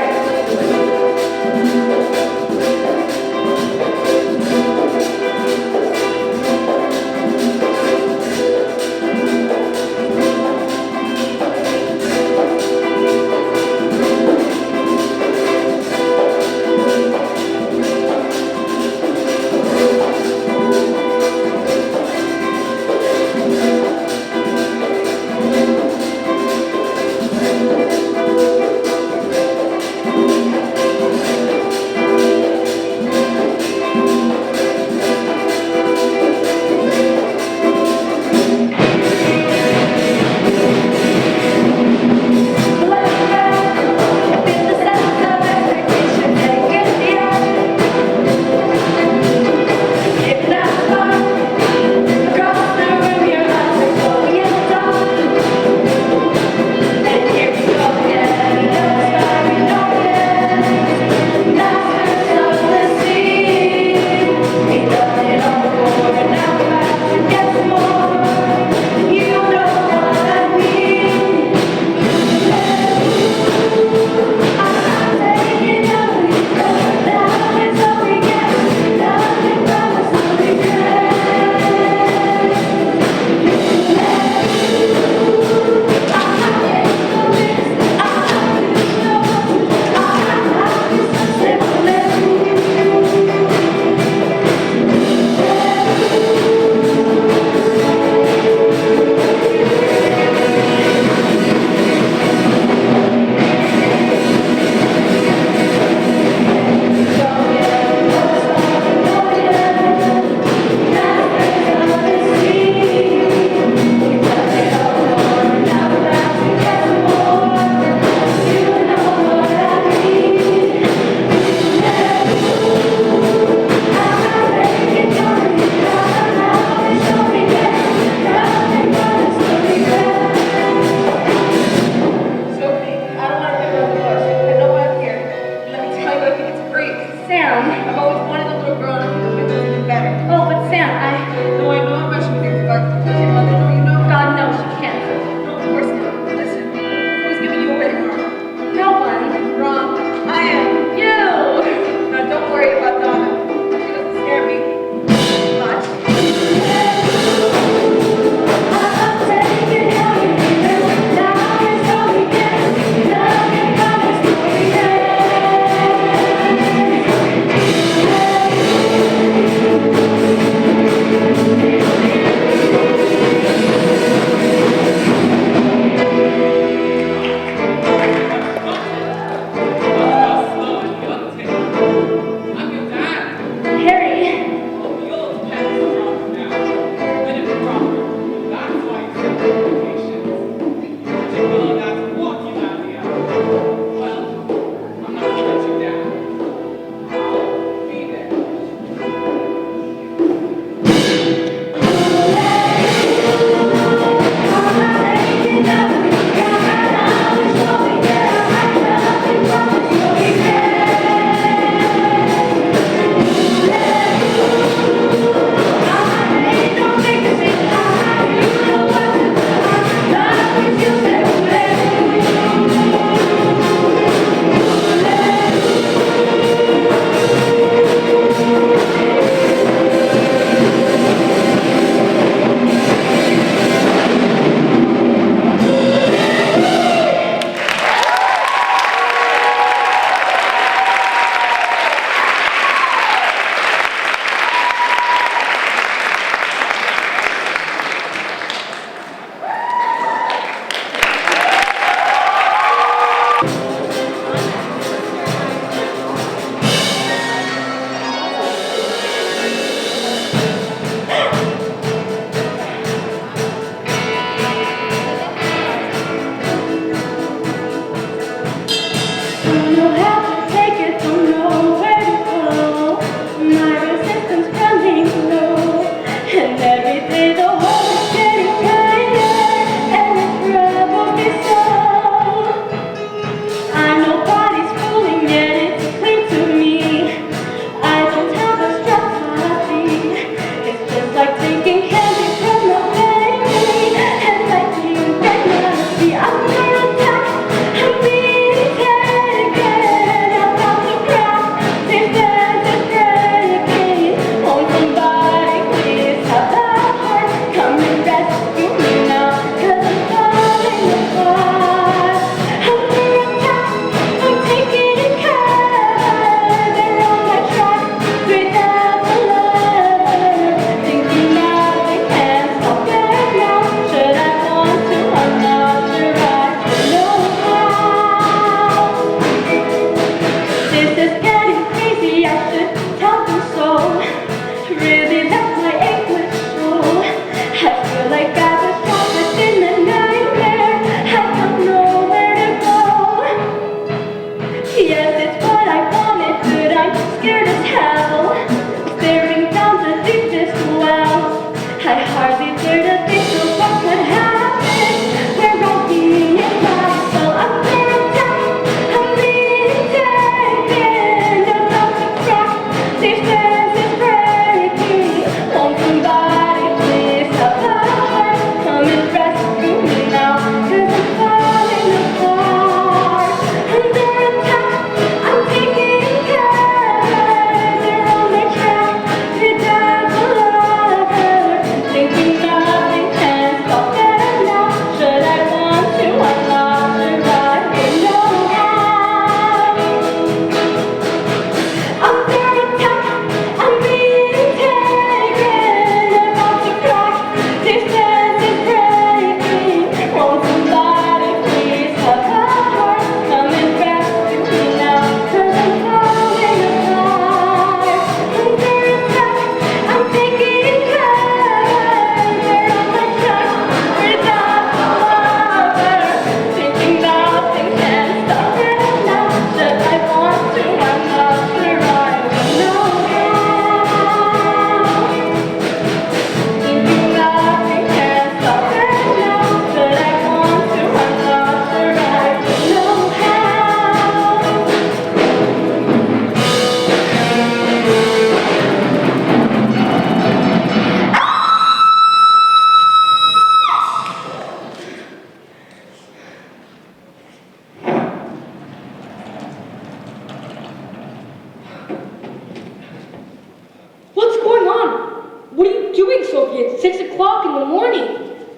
be at 6 o'clock in the morning.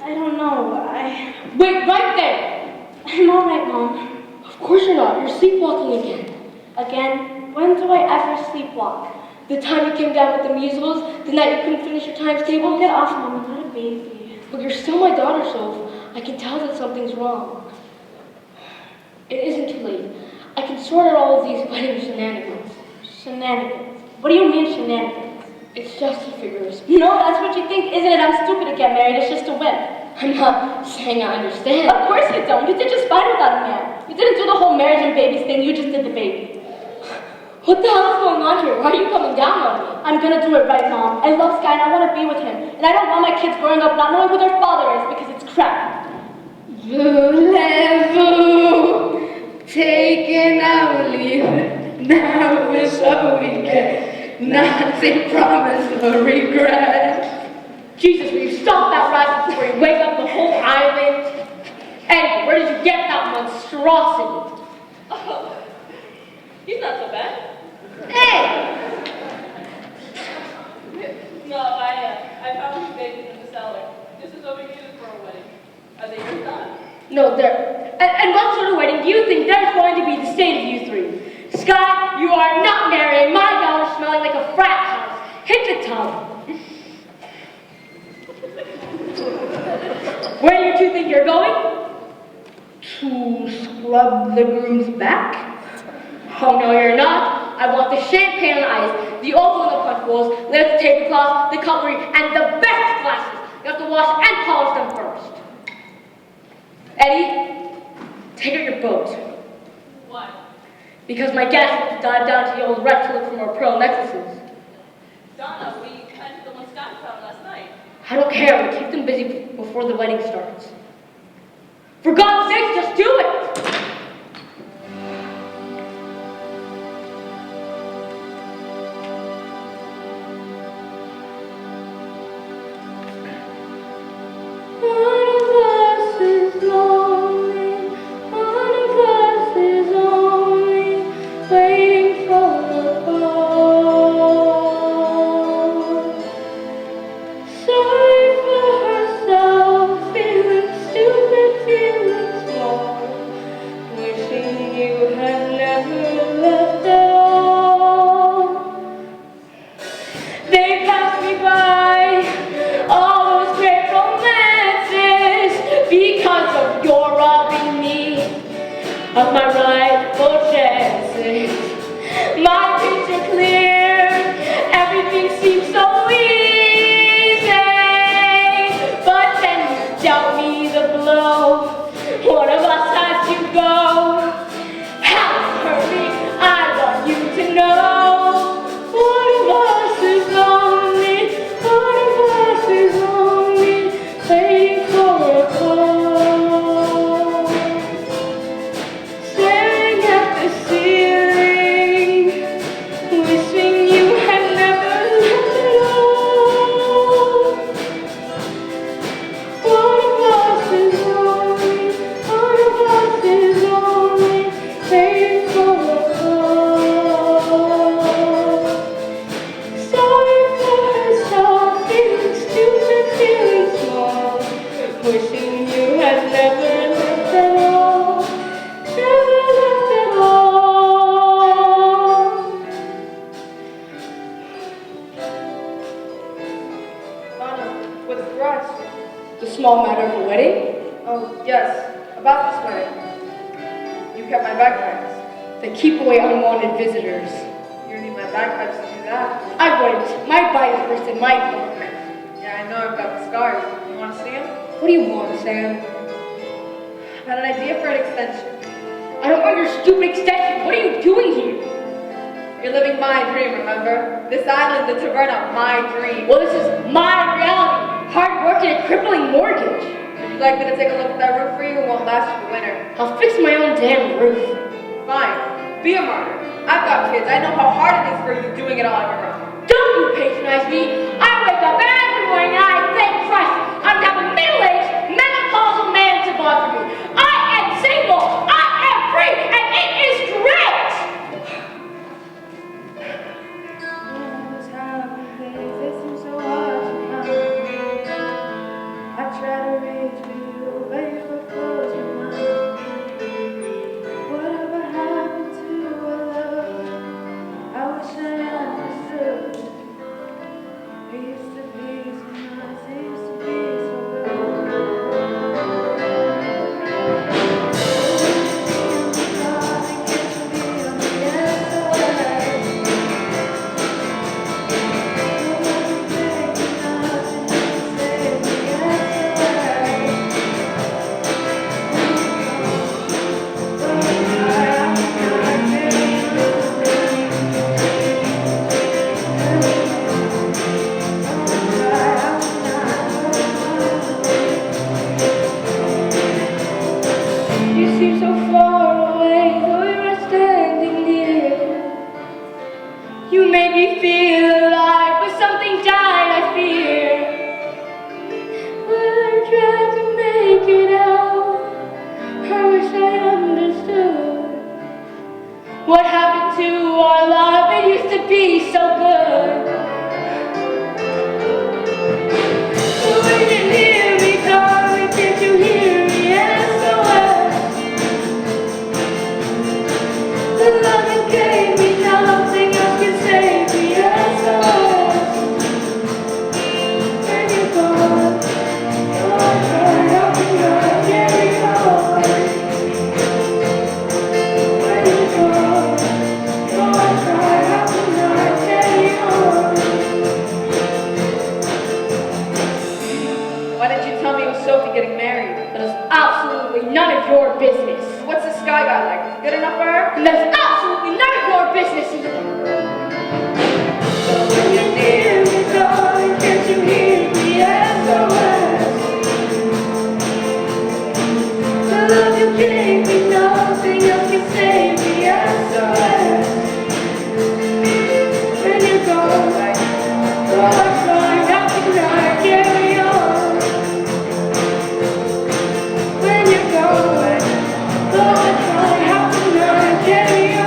I don't know. Wait right there. I'm all right, Mom. Of course you're not. You're sleepwalking again. Again? When do I ever sleepwalk? The time you came down with the measles, the night you couldn't finish your times table. Don't get off, Mom. I'm not a baby. But you're still my daughter, Soph. I can tell that something's wrong. It isn't too late. I can sort out all of these wedding shenanigans. Shenanigans? What do you mean shenanigans? It's just a figure of speech. No, that's what you think, isn't it? I'm stupid to get married. It's just a whim. I'm not saying I understand. Of course you don't. You did just fine without a man. You didn't do the whole marriage and babies thing. You just did the baby. What the hell is going on here? Why are you coming down on me? I'm gonna do it right, Mom. I love Sky and I want to be with him. And I don't want my kids growing up not knowing who their father is because it's crap. Voulez-vous taking our leave? Now is a weekend. Nothing promised or regret. Jesus, will you stop that rap before you wake up the whole island? Anyway, where did you get that monstrosity? Oh, he's not so bad. Hey! No, I found these babies in the cellar. This is what we use for a wedding. Are they your son? No, they're... And what sort of wedding do you think there's going to be the state of you three? Sky, you are not marrying my daughter smelling like a frat house. Hit the tub. Where do you two think you're going? To scrub the groom's back? Oh, no, you're not. I want the champagne on ice, the oval in the punch bowls, the tablecloths, the cutlery, and the best glasses. You have to wash and polish them first. Eddie, take out your boat. Why? Because my guests have to dive down to the old wreck to look for more pearl necklaces. Donna, we had the one Scott found last night. I don't care. We keep them busy before the wedding starts. For God's sake, just do it! Of my rightful chances, my picture clear, everything seems so easy, but then you dealt me the blow, one of us had to go, how it hurt me, I want you to know, one of us is lonely, one of us is lonely, waiting for a call. Wishing you had never left at all, never left at all. Donna, what's the rush? The small matter of a wedding? Oh, yes, about this wedding. You kept my bagpipes. They keep away unwanted visitors. You need my bagpipes to do that. I wouldn't. My bite is worse than my book. Yeah, I know I've got the scars. You want to see them? What do you want, Sam? I had an idea for an extension. I don't want your stupid extension. What are you doing here? You're living my dream, remember? This island, the taverna, my dream. Well, this is my reality. Hard work and a crippling mortgage. Would you like me to take a look at that roof for you? It won't last you the winter. I'll fix my own damn roof. Fine. Be a martyr. I've got kids. I know how hard it is for you doing it all on your own. Don't you patronize me. I wake up every morning and I thank Christ I'm to have a middle-aged, menopausal man to bother me. I am single. I am free, and it is great. What's happening? This is so hard to find. You seem so far away, though you are standing near. You made me feel alive, but something died, I fear. When I tried to make it out, I wish I understood what happened to our love. It used to be so good. So when you hear me calling, can't you hear me? SOS. The love you gave me, nothing else can save me. SOS. When you're gone, oh, I try, how can I carry on? When you're gone, oh, I try, how can I carry on? Why didn't you tell me it was Sophie getting married? That is absolutely none of your business. What's this guy guy like? Is it good enough for her? And that's absolutely none of your business either. So when you hear me calling, can't you hear me? SOS. The love you gave me, nothing else can save me. SOS. When you're gone, oh, I try, how can I carry on? When you're gone, oh, I try, how can I carry on?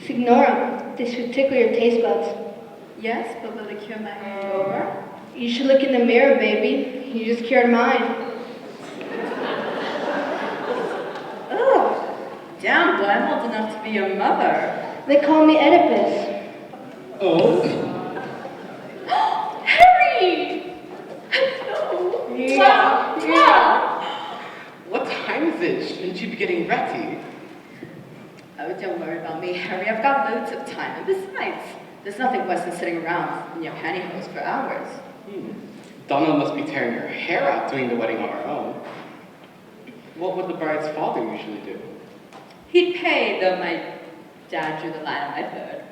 Signora, this should tickle your taste buds. Yes, but will it cure my hangover? You should look in the mirror, baby. You just cured mine. Oh, damn, boy, I'm old enough to be your mother. They call me Oedipus. Oh? Harry! Hello! Yeah. What time is it? Shouldn't you be getting ready? Oh, don't worry about me, Harry. I've got loads of time. And besides, there's nothing worse than sitting around in your pantyhose for hours. Donna must be tearing her hair out doing the wedding on her own. What would the bride's father usually do? He'd pay, though my dad drew the line on my third.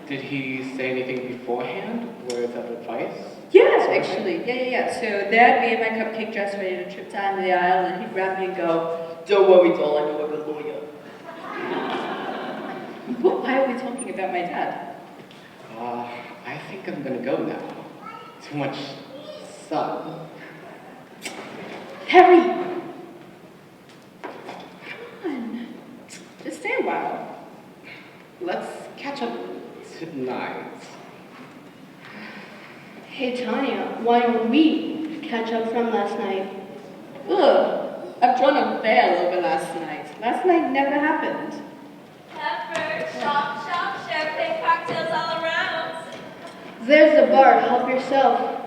Did he say anything beforehand? Words of advice? Yes, actually. Yeah. So there'd be in my cupcake dress ready to trip down the aisle, and he'd grab me and go, "Don't worry, doll, I know a good lawyer." But why are we talking about my dad? I think I'm gonna go now. Too much sun. Harry! Come on. Just stay a while. Let's catch up tonight. Hey, Tanya, why don't we catch up from last night? Ugh, I've drawn a veil over last night. Last night never happened. Pepper, shop, champagne cocktails all around. There's the bar. Help yourself.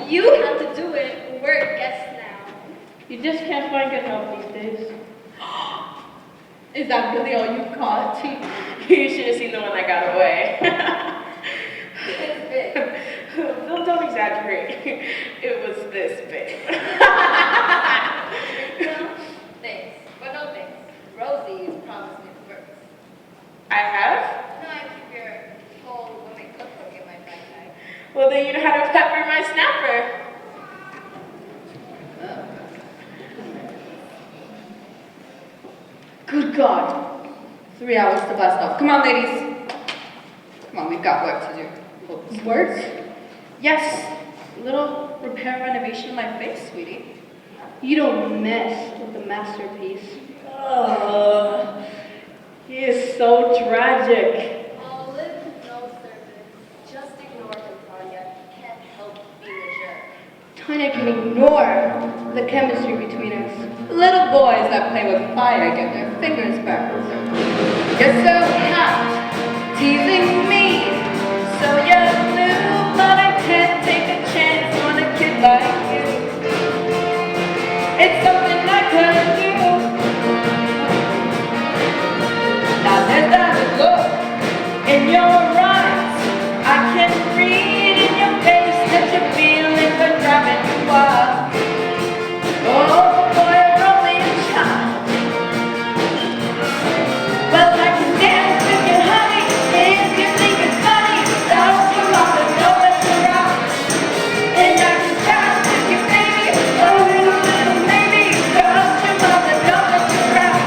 You have to do it. We're guests now. You just can't find good help these days. Is that really all you've caught? You should have seen the one that got away. It's big. Don't exaggerate. It was this big. No, thanks. But no thanks. Rosie's promised me the works. I have? No, I keep your whole woman cookbook in my backpack. Well, then you know how to pepper my snapper. Good God. 3 hours to bus stop. Come on, ladies. Come on, we've got work to do. Work? Yes. A little repair and renovation of my face, sweetie. You don't mess with the masterpiece. Oh, he is so tragic. I'll live with no service. Just ignore him, Tanya. Can't help being a jerk. Tanya can ignore the chemistry between us. Little boys that play with fire get their fingers burned. You're so hot, teasing me. So you're blue, but I can't take a chance on a kid like you. It's something I could do. Now there's that look in your eyes. I can read in your face that your feelings are driving you wild. Oh boy, you're only a child. Well, I can dance with you, honey, if you think it's funny. Don't you want to know that you're out? And I can shout with you, baby, oh little maybe. Don't you want to know that you're out?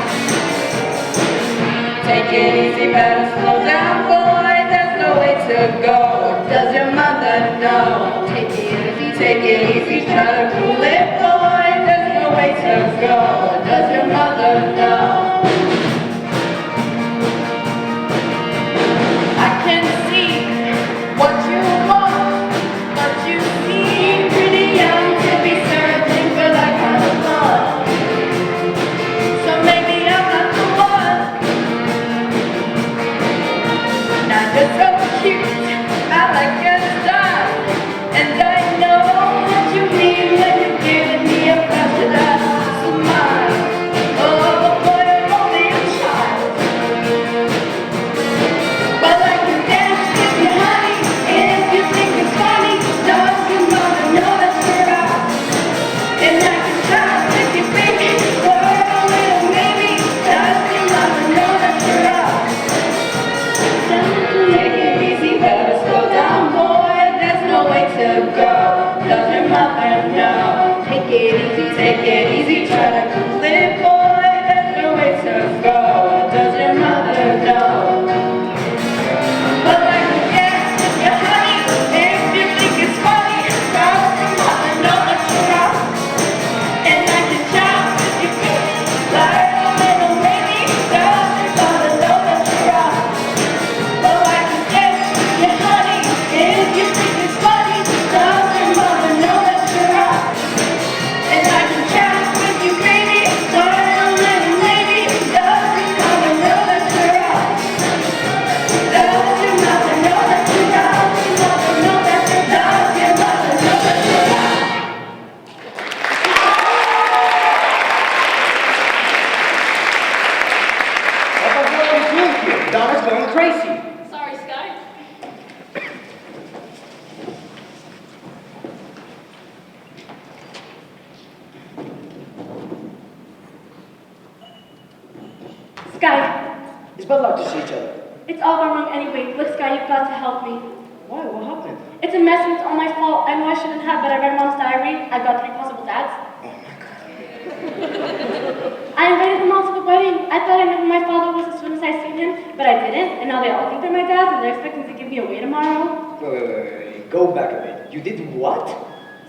Take it easy, better slow down, boy. There's no way to go. Does your mother know? Take it easy, try to cool it, boy. There's no way to go. Does your mother know? I can see what you want, but you seem pretty young to be searching for that kind of love. So maybe I'm not the one. Now you're so cute, I like your style, and I know what you mean when you give me a flash of that smile. Oh boy, I'm only a child, but I can dance with you, honey, if you think it's funny. Does your mother know that you're out? And I can try with you, baby, for a little maybe. Does your mother know that you're out? Take it easy, better slow down, boy. There's no way to go. Does your mother know? Take it easy, try to cool it, boy. There's no way to go. Does your mother know? Well, I can dance with you, honey, if you think it's funny. Does your mother know that you're out? And I can shout with you, baby, like a little baby. Does your mother know that you're out? Well, I can dance with you, honey, if you think it's funny. Does your mother know that you're out? And I can chat with you, baby, like a little lady. Does your mother know that you're out? Does your mother know that you're out? Does your mother know that you're out? Does your mother know that you're out? What the hell are you doing here? Donna's going crazy. Sorry, Sky. Sky, It's bad luck to see each other. it's all gone wrong anyway. Look, Sky, you've got to help me. Why? What happened? It's a mess and it's all my fault. I know I shouldn't have, but I read Mom's diary. I got 3 possible dads. Oh my god. I invited them all to the wedding. I thought I knew who my father was as soon as I seen him, but I didn't. And now they all think they're my dads, and they're expecting to give me away tomorrow. Wait. Go back a bit. You did what?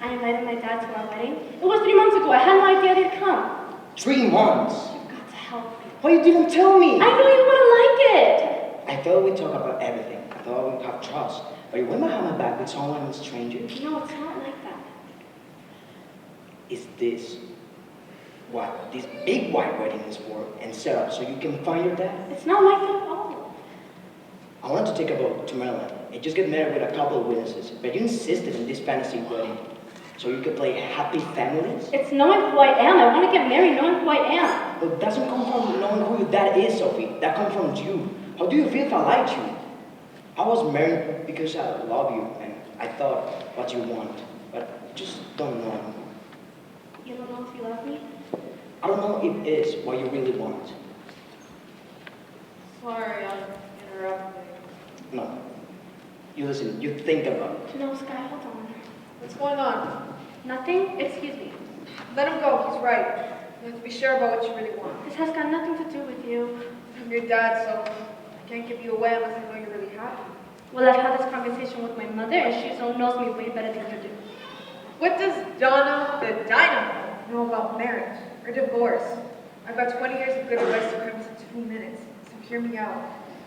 I invited my dad to our wedding. It was 3 months ago. I had no idea they'd come. 3 months. You've got to help me. Why you didn't tell me? I knew you wouldn't like it. I thought we'd talk about everything. I thought we'd have trust. But you went behind my back with someone a stranger. No, it's not like that. Is this what this big white wedding is for and set up so you can find your dad? It's not like that at all. I wanted to take a boat to Maryland and just get married with a couple of witnesses, but you insisted on this fantasy wedding so you could play happy families? It's knowing who I am. I want to get married knowing who I am. But it doesn't come from knowing who your dad is, Sophie. That comes from you. How do you feel if I liked you? I was married because I love you and I thought what you want, but I just don't know anymore. You don't know if you love me? I don't know if it is what you really want. Sorry, I'm interrupting. No. You listen, you think about it. No, Sky, hold on. What's going on? Nothing? Excuse me. Let him go, he's right. You have to be sure about what you really want. This has got nothing to do with you. I'm your dad, so I can't give you away unless I know you're really happy. Well, I've had this conversation with my mother, and she knows me way better than you do. What does Donna the Dynamo know about marriage or divorce? I've got 20 years of good advice to cram into 2 minutes, so hear me out.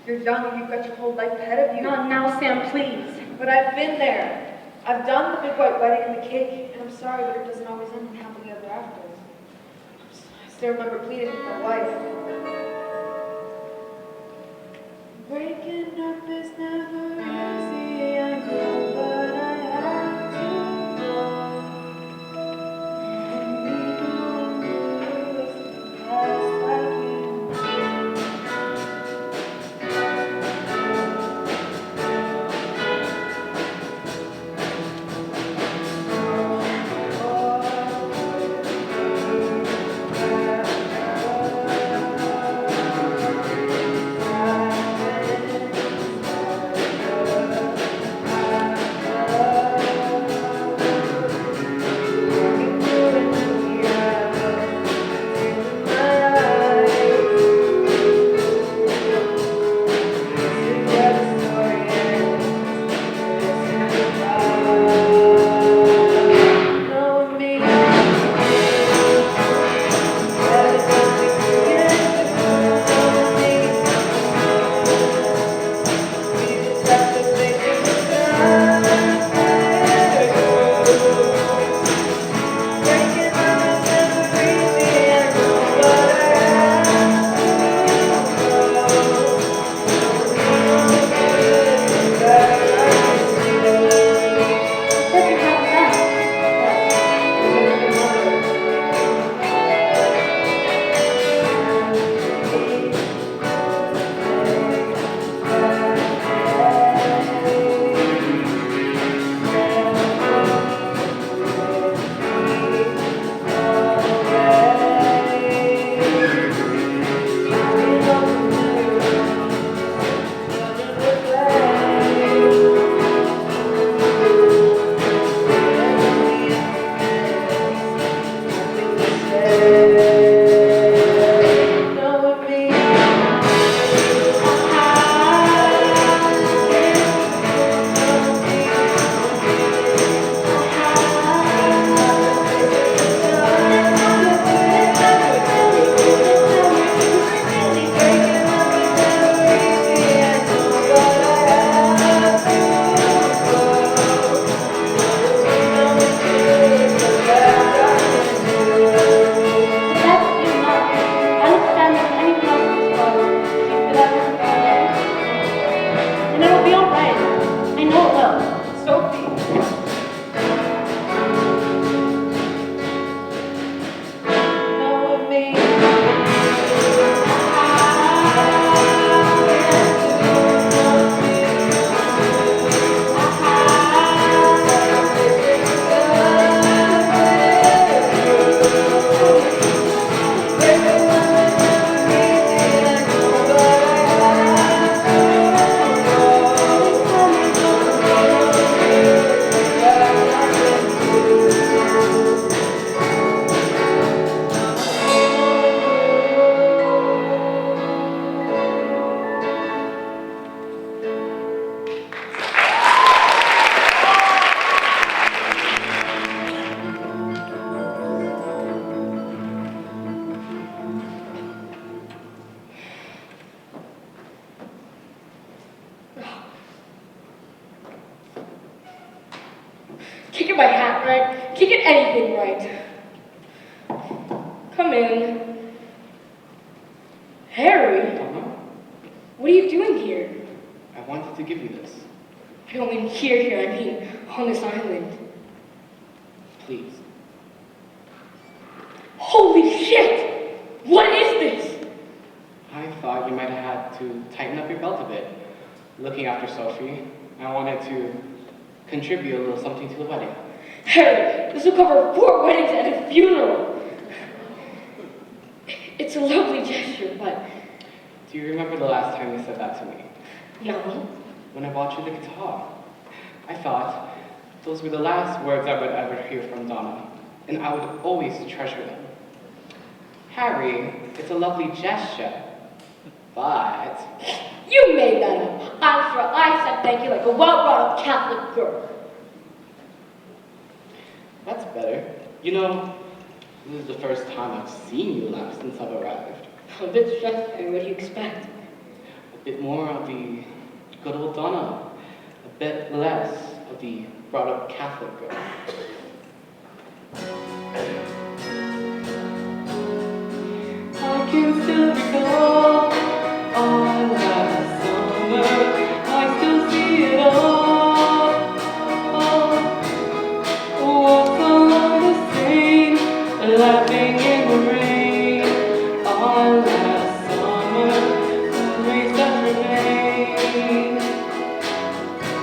You're young and you've got your whole life ahead of you. Not now, Sam, please. But I've been there. I've done the big white wedding and the cake, and I'm sorry, but it doesn't always end in happily ever after. I still remember pleading with my wife. Breaking up is never easy, I know, but I have to go. And we don't lose the past like you Can't get my hat right. Can't get anything right. Come in. Harry, Donna, what are you doing here? I wanted to give you this. I don't mean here, I mean on this island. Please. Holy shit! What is this? I thought you might have had to tighten up your belt a bit. Looking after Sophie, I wanted to contribute a little something to the wedding. Harry, this will cover 4 weddings and a funeral. It's a lovely gesture, but Do you remember the last time you said that to me? no. When I bought you the guitar. I thought those were the last words I would ever hear from Donna, and I would always treasure them. Harry, it's a lovely gesture, but You made that up. I'm sure I said thank you like a well-brought-up Catholic girl. That's better. You know, this is the first time I've seen you laugh since I've arrived. I'm a bit stressed, Harry. What do you expect? A bit more of the good old Donna. A bit less of the brought-up Catholic girl. I can still recall all last summer. I still see it all. Walks along the Seine, laughing in the rain. All last summer, memories that remain.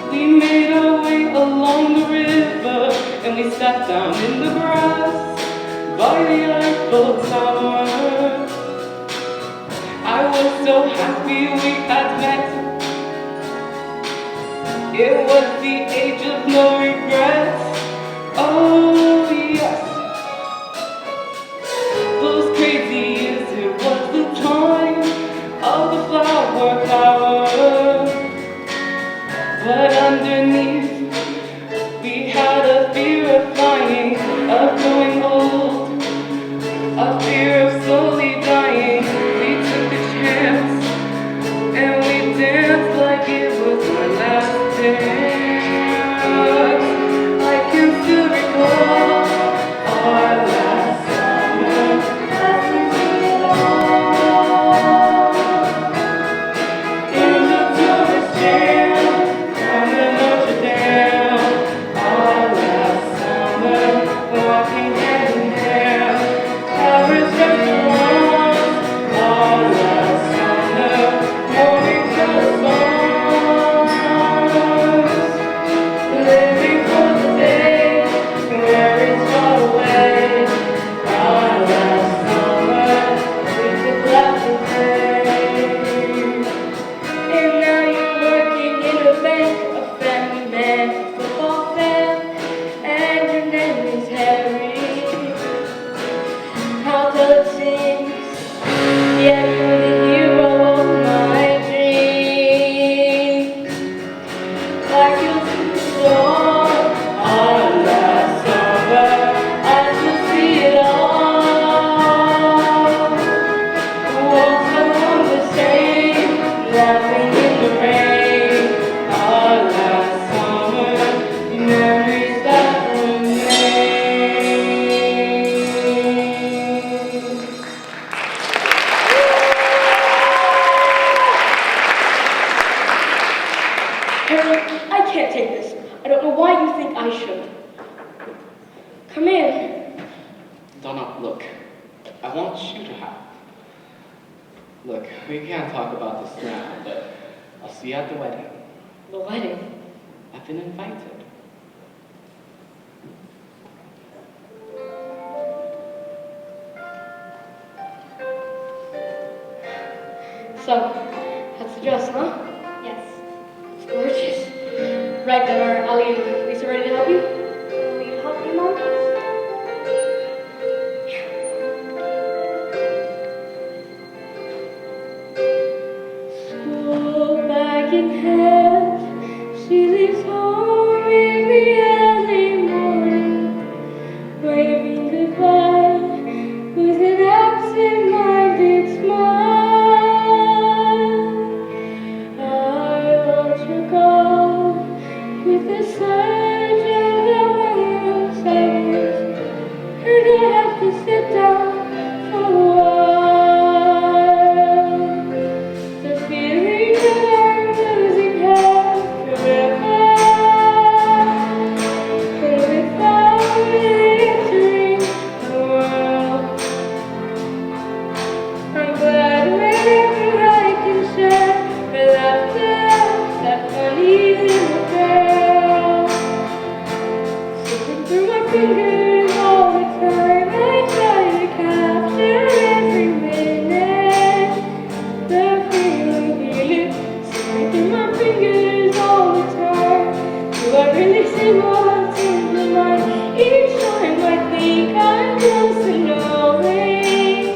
We made our way along the river, and we sat down in the grass by the Eiffel Tower. I was so happy we had met. It was the age of no regrets. Oh yes, those crazy years, it was the time of the flower power. But underneath, we had a fear of flying, of growing old, a fear of slowly dying. We took a chance, and we danced like it was our last dance. I can still recall our last summer, laughing through it all. In the tourist jam, on the Notre Dame, our last summer, walking hand in hand. Paris restaurants, our last summer, morning croissants. Living for the day where it's far away. Our last summer, we could laugh and play. And now you're working in a bank, a family man, a football fan, and your name is Harry. How does things? Yeah, you're the hero of my dreams. Like you saw our last summer, I still see it all. Walks along the Seine, laughing in the rain. Our last summer, memories that remain. Harry, I can't take this. I don't know why you think I should. Come in. Donna, look, I want you to have. Look, we can't talk about this now, but I'll see you at the wedding. The wedding. I've been invited. So, that's the dress, huh? Yes. It's gorgeous. Right, then are Ali and Lisa ready to help you? Will you help me, Mom? School bag in hand, she leaves home in the early morning, waving goodbye with an absent-minded smile. I watch her go with the surge of the memories and I have to sit down for a while. The feeling that I'm losing her forever, and without entering the world, I'm glad whenever I can share her laughter, that funny little girl. Slipping through my fingers all the time, I try to capture every minute. The feeling, slipping through my fingers all the time. Do I really see what's in my mind? Each time I think I'm close to knowing,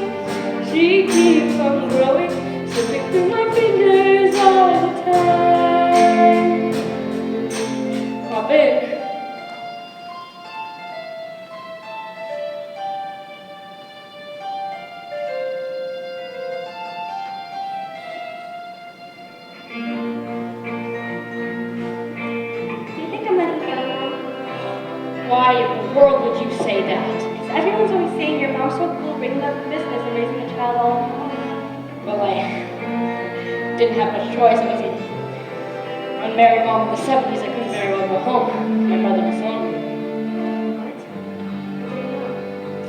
she keeps on growing, slipping through my fingers all the time. Hop in. that. Because everyone's always saying your mom's so cool, bringing up the business and raising a child all on her own. Well, I didn't have much choice. I was a unmarried mom in the 70s. I couldn't very well go home. My mother was lonely.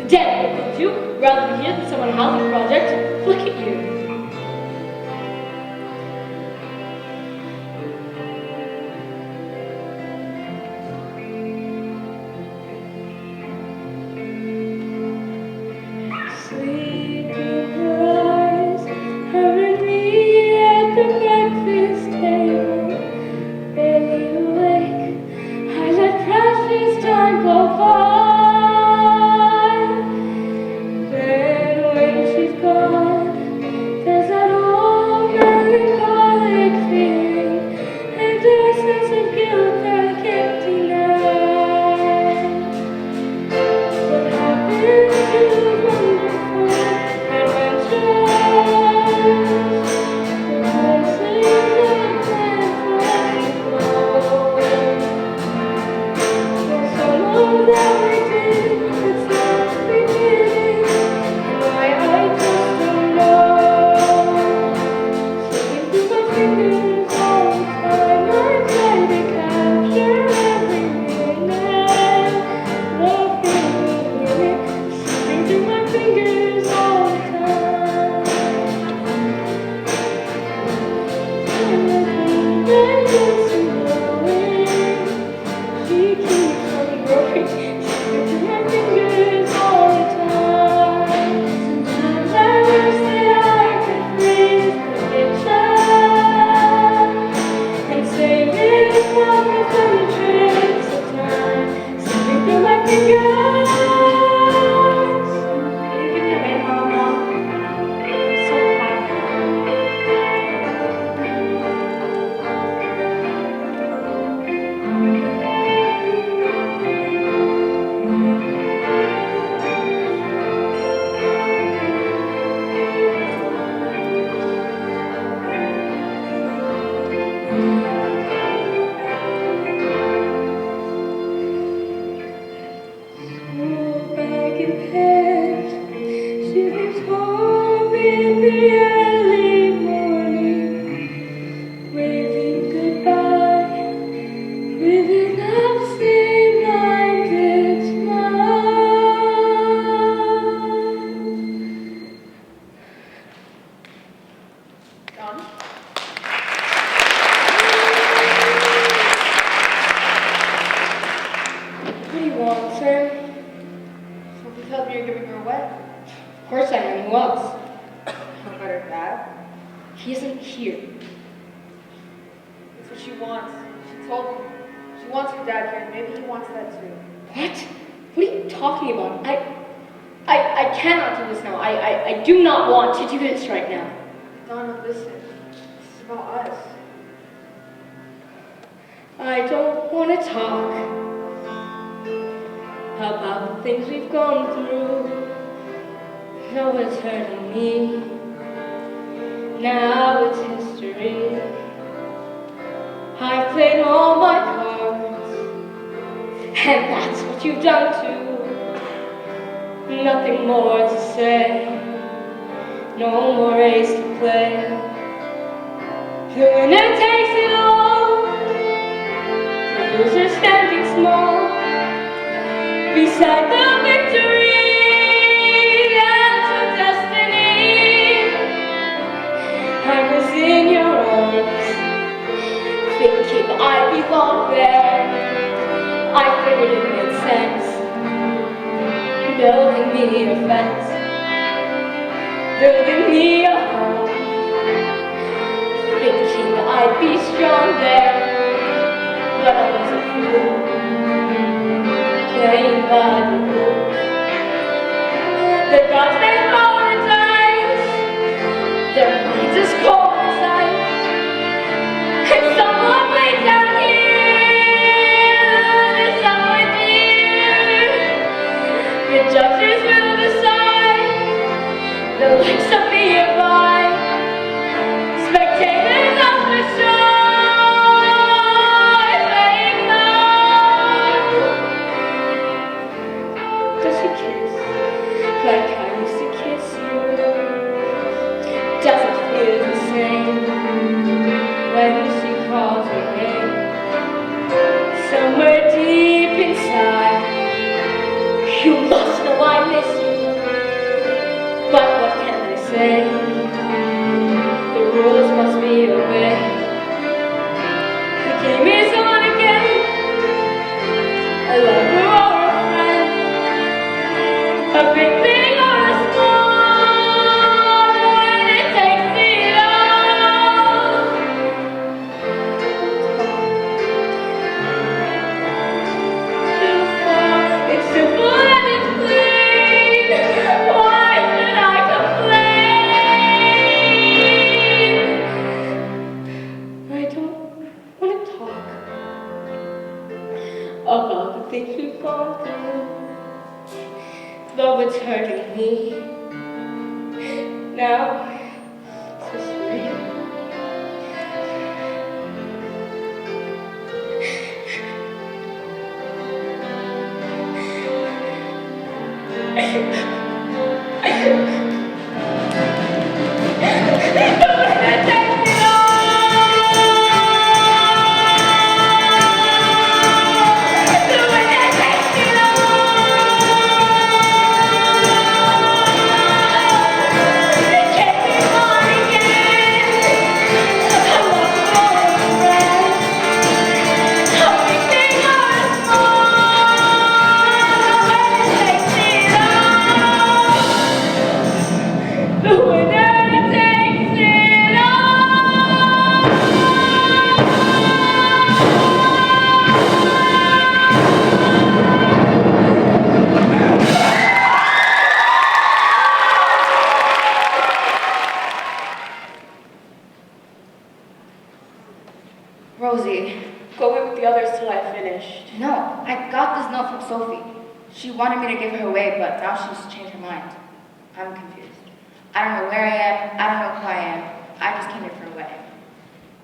The dad looked at you rather than here than someone housing project. Look at you. Just like I used to kiss you. Doesn't feel the same when she calls your name. Somewhere deep inside, you must know I miss you. But what can I say? The rules must be obeyed. The game is on again. A lover or a friend, a big thing or a small, when it takes it all. Too far, it's simple and it's plain. Why should I complain? I don't want to talk about the things we've gone through, though it's hurting me now. So sweet. Rosie, Go away with the others till I finished. no, I got this note from Sophie. She wanted me to give her away, but now she's changed her mind. I'm confused. I don't know where I am. I don't know who I am. I just came here for a wedding.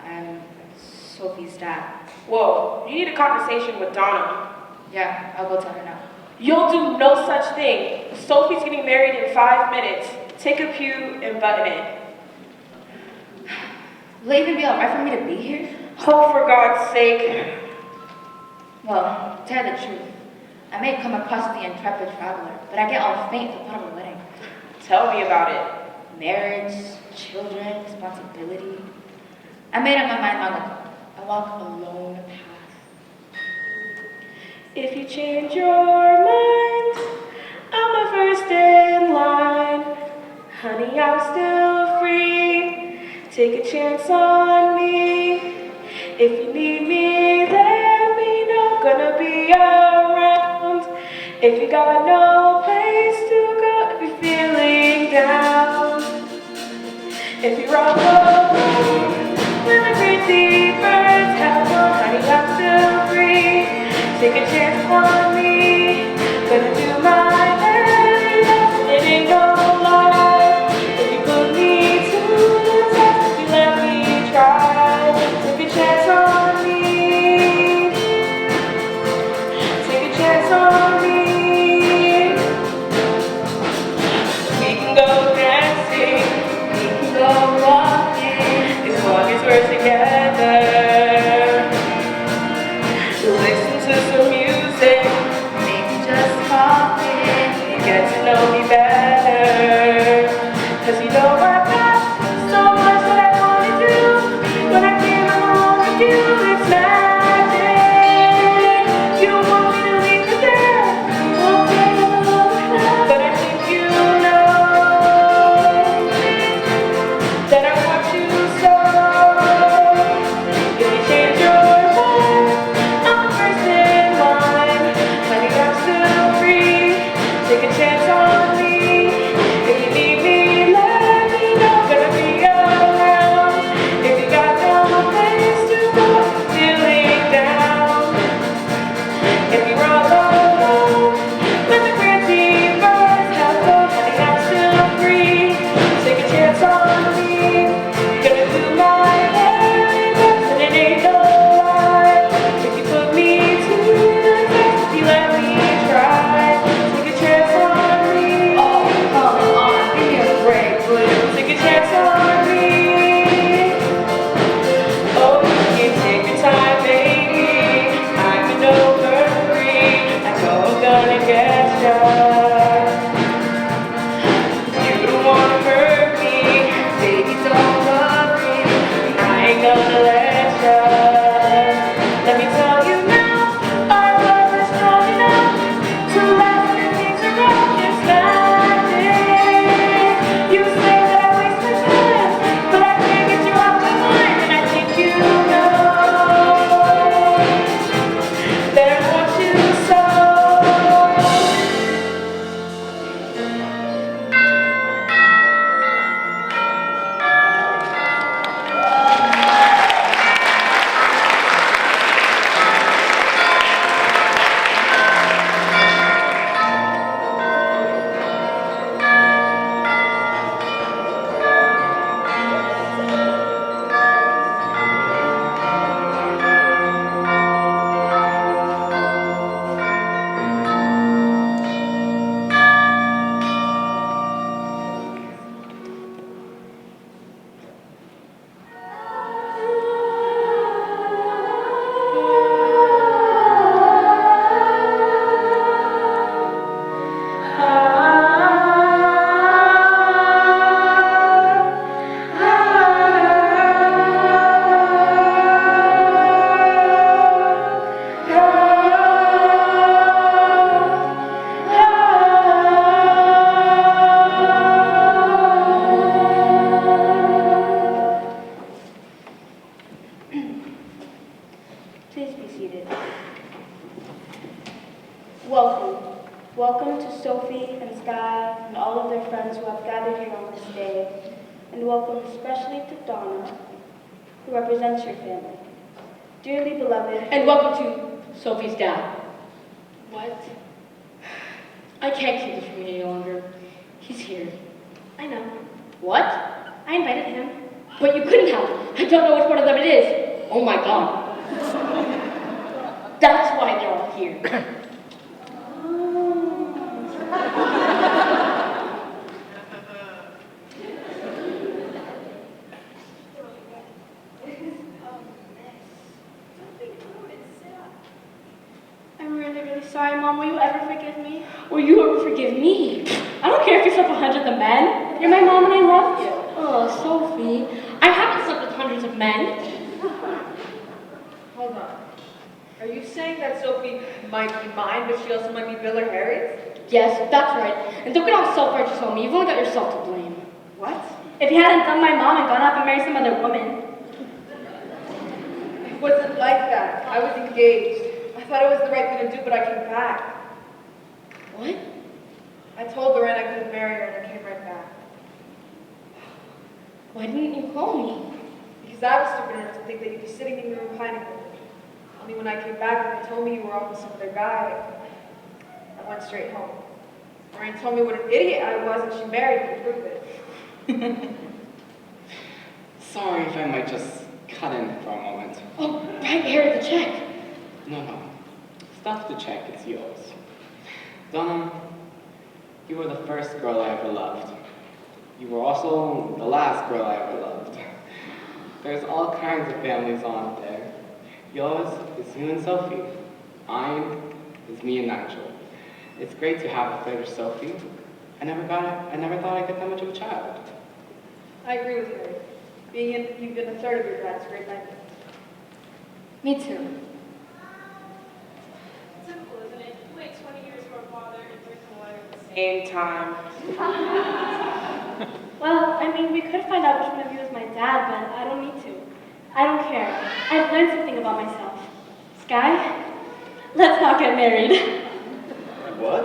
I'm Sophie's dad. Whoa, you need a conversation with Donna. Yeah, I'll go tell her now. You'll do no such thing. Sophie's getting married in 5 minutes. Take a pew and button it. Will it even be alright for me to be here? Oh, for God's sake. Well, to tell the truth, I may come across the intrepid traveler, but I get all faint at the thought of a wedding. Tell me about it. Marriage, children, responsibility. I made up my mind long ago. I walk a lone path. If you change your mind, I'm the first in line. Honey, I'm still free. Take a chance on me. If you need me, let me know. Gonna be around. If you got no place to go, if you're feeling down. If you're all alone, when the pretty birds have flown, honey, I'm still free. Take a chance on me. Gonna do my best, living no lie. If you put me to the test, if you let me try. Take a chance on me. Take a chance on me. We can go dancing. We can go walking. As long as we're together. Listen to some music. Sky, and all of their friends who have gathered here on this day, and welcome especially to Donna, who represents your family. Dearly beloved, And welcome to Sophie's dad. what? I can't keep this from you any longer. He's here. I know. What? I invited him. But you couldn't have. I don't know which one of them it is. Oh my god. That's why they're all here. I'm really, really sorry, Mom. Will you ever forgive me? Will you ever forgive me? I don't care if you slept with hundreds of men. You're my mom and I love you. Oh, Sophie. I haven't slept with hundreds of men. Hold on. Are you saying that Sophie might be mine, but she also might be Bill or Harry's? Yes, that's right. And don't get all self-righteous on me. You've only got yourself to blame. What? If you hadn't done my mom and gone off and married some other woman. It wasn't like that. I was engaged. I thought it was the right thing to do, but I came back. What? I told Lorraine I couldn't marry her, and I came right back. Why didn't you call me? Because I was stupid enough to think that you'd be sitting in your room hiding from me. Only when I came back and they told me you were off with some other guy, I went straight home. Lorraine told me what an idiot I was, and she married me to prove it. Sorry if I might just cut in for a moment. Oh, right here, the check. No. Stuff the check, it's yours. Donna, you were the first girl I ever loved. You were also the last girl I ever loved. There's all kinds of families on there. Yours is you and Sophie. Mine is me and Nigel. It's great to have a third of Sophie. I never thought I'd get that much of a child. I agree with Harry. Being even a third of your dad's great night. Me too. Simple, isn't it? You wait 20 years for a father and drink wine at the Same time. Well, I mean, we could find out which one of you is my dad, but I don't need to. I don't care. I've learned something about myself. Sky, let's not get married. What?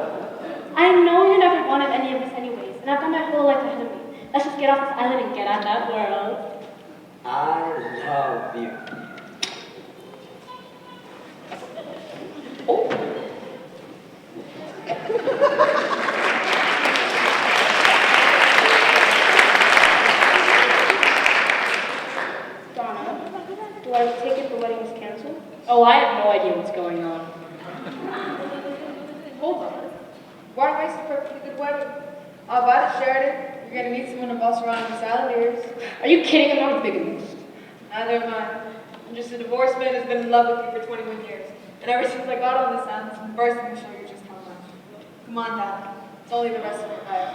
I know you never wanted any of this anyways, and I've got my whole life ahead of me. Let's just get off this island and get out that world. I love you. Donna, do I take it the wedding is canceled? Oh, I have no idea what's going on. Hold on. Why don't I waste a perfectly good wedding? I'll buy the Sheridan. You're gonna meet someone to boss around in Saladers. Are you kidding? I'm not a bigamist. Neither am I. I'm just a divorced man who's been in love with you for 21 years. And ever since I got on this island, it's been bursting to show you just how much. Come on, Dad. It's only the rest of your life.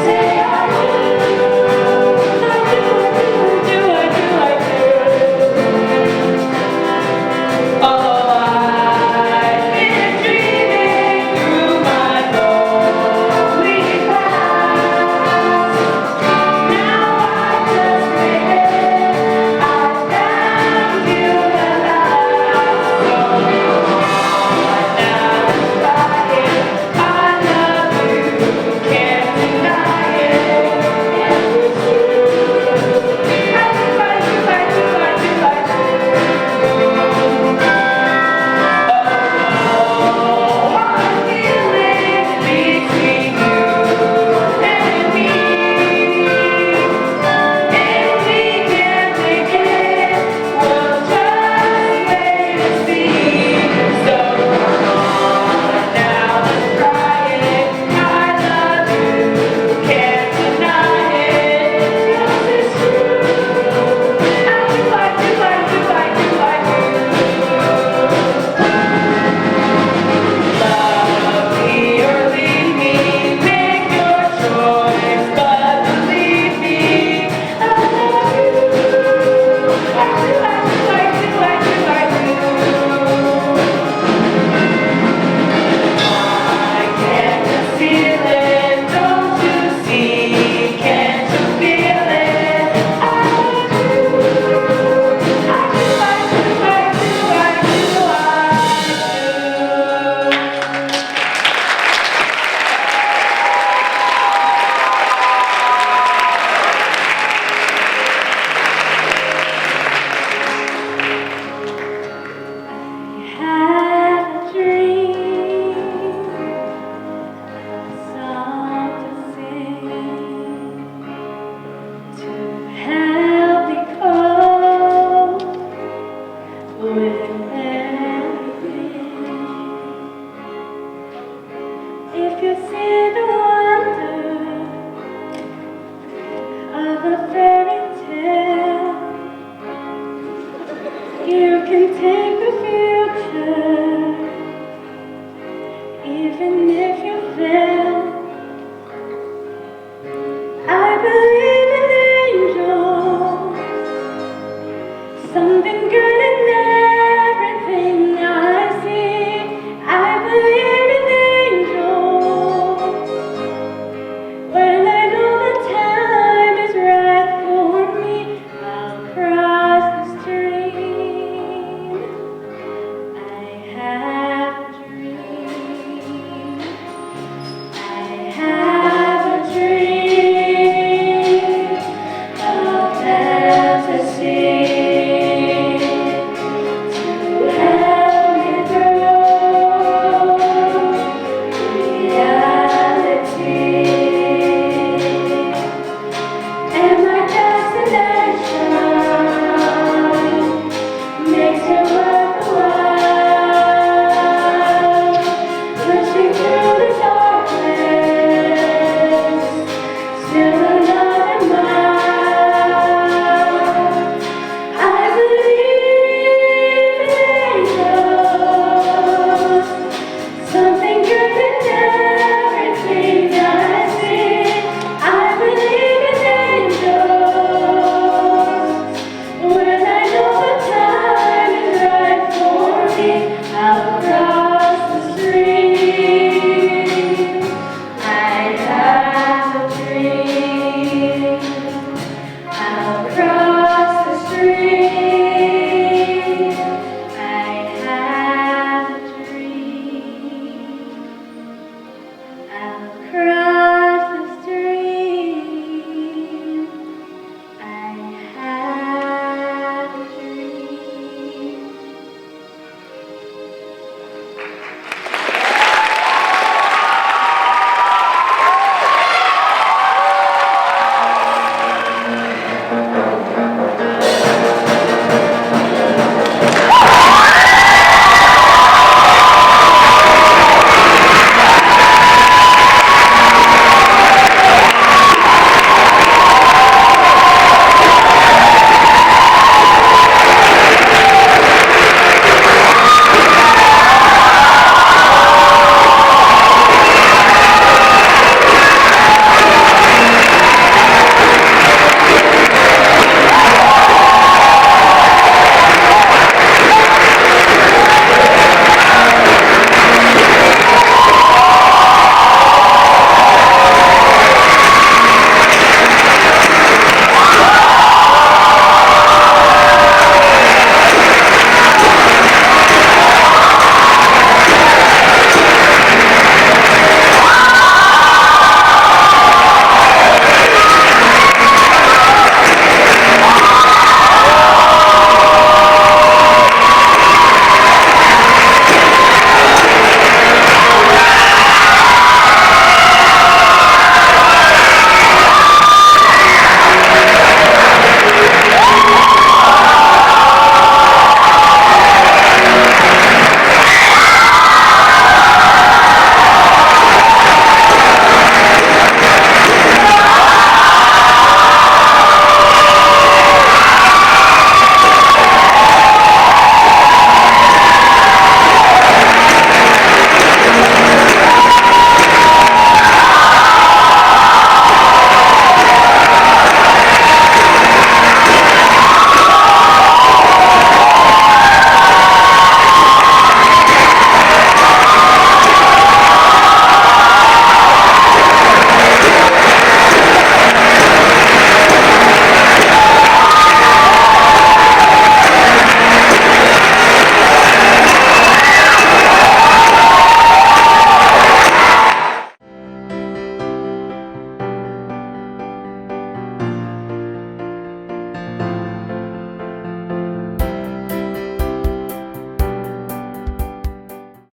Say I do. tale.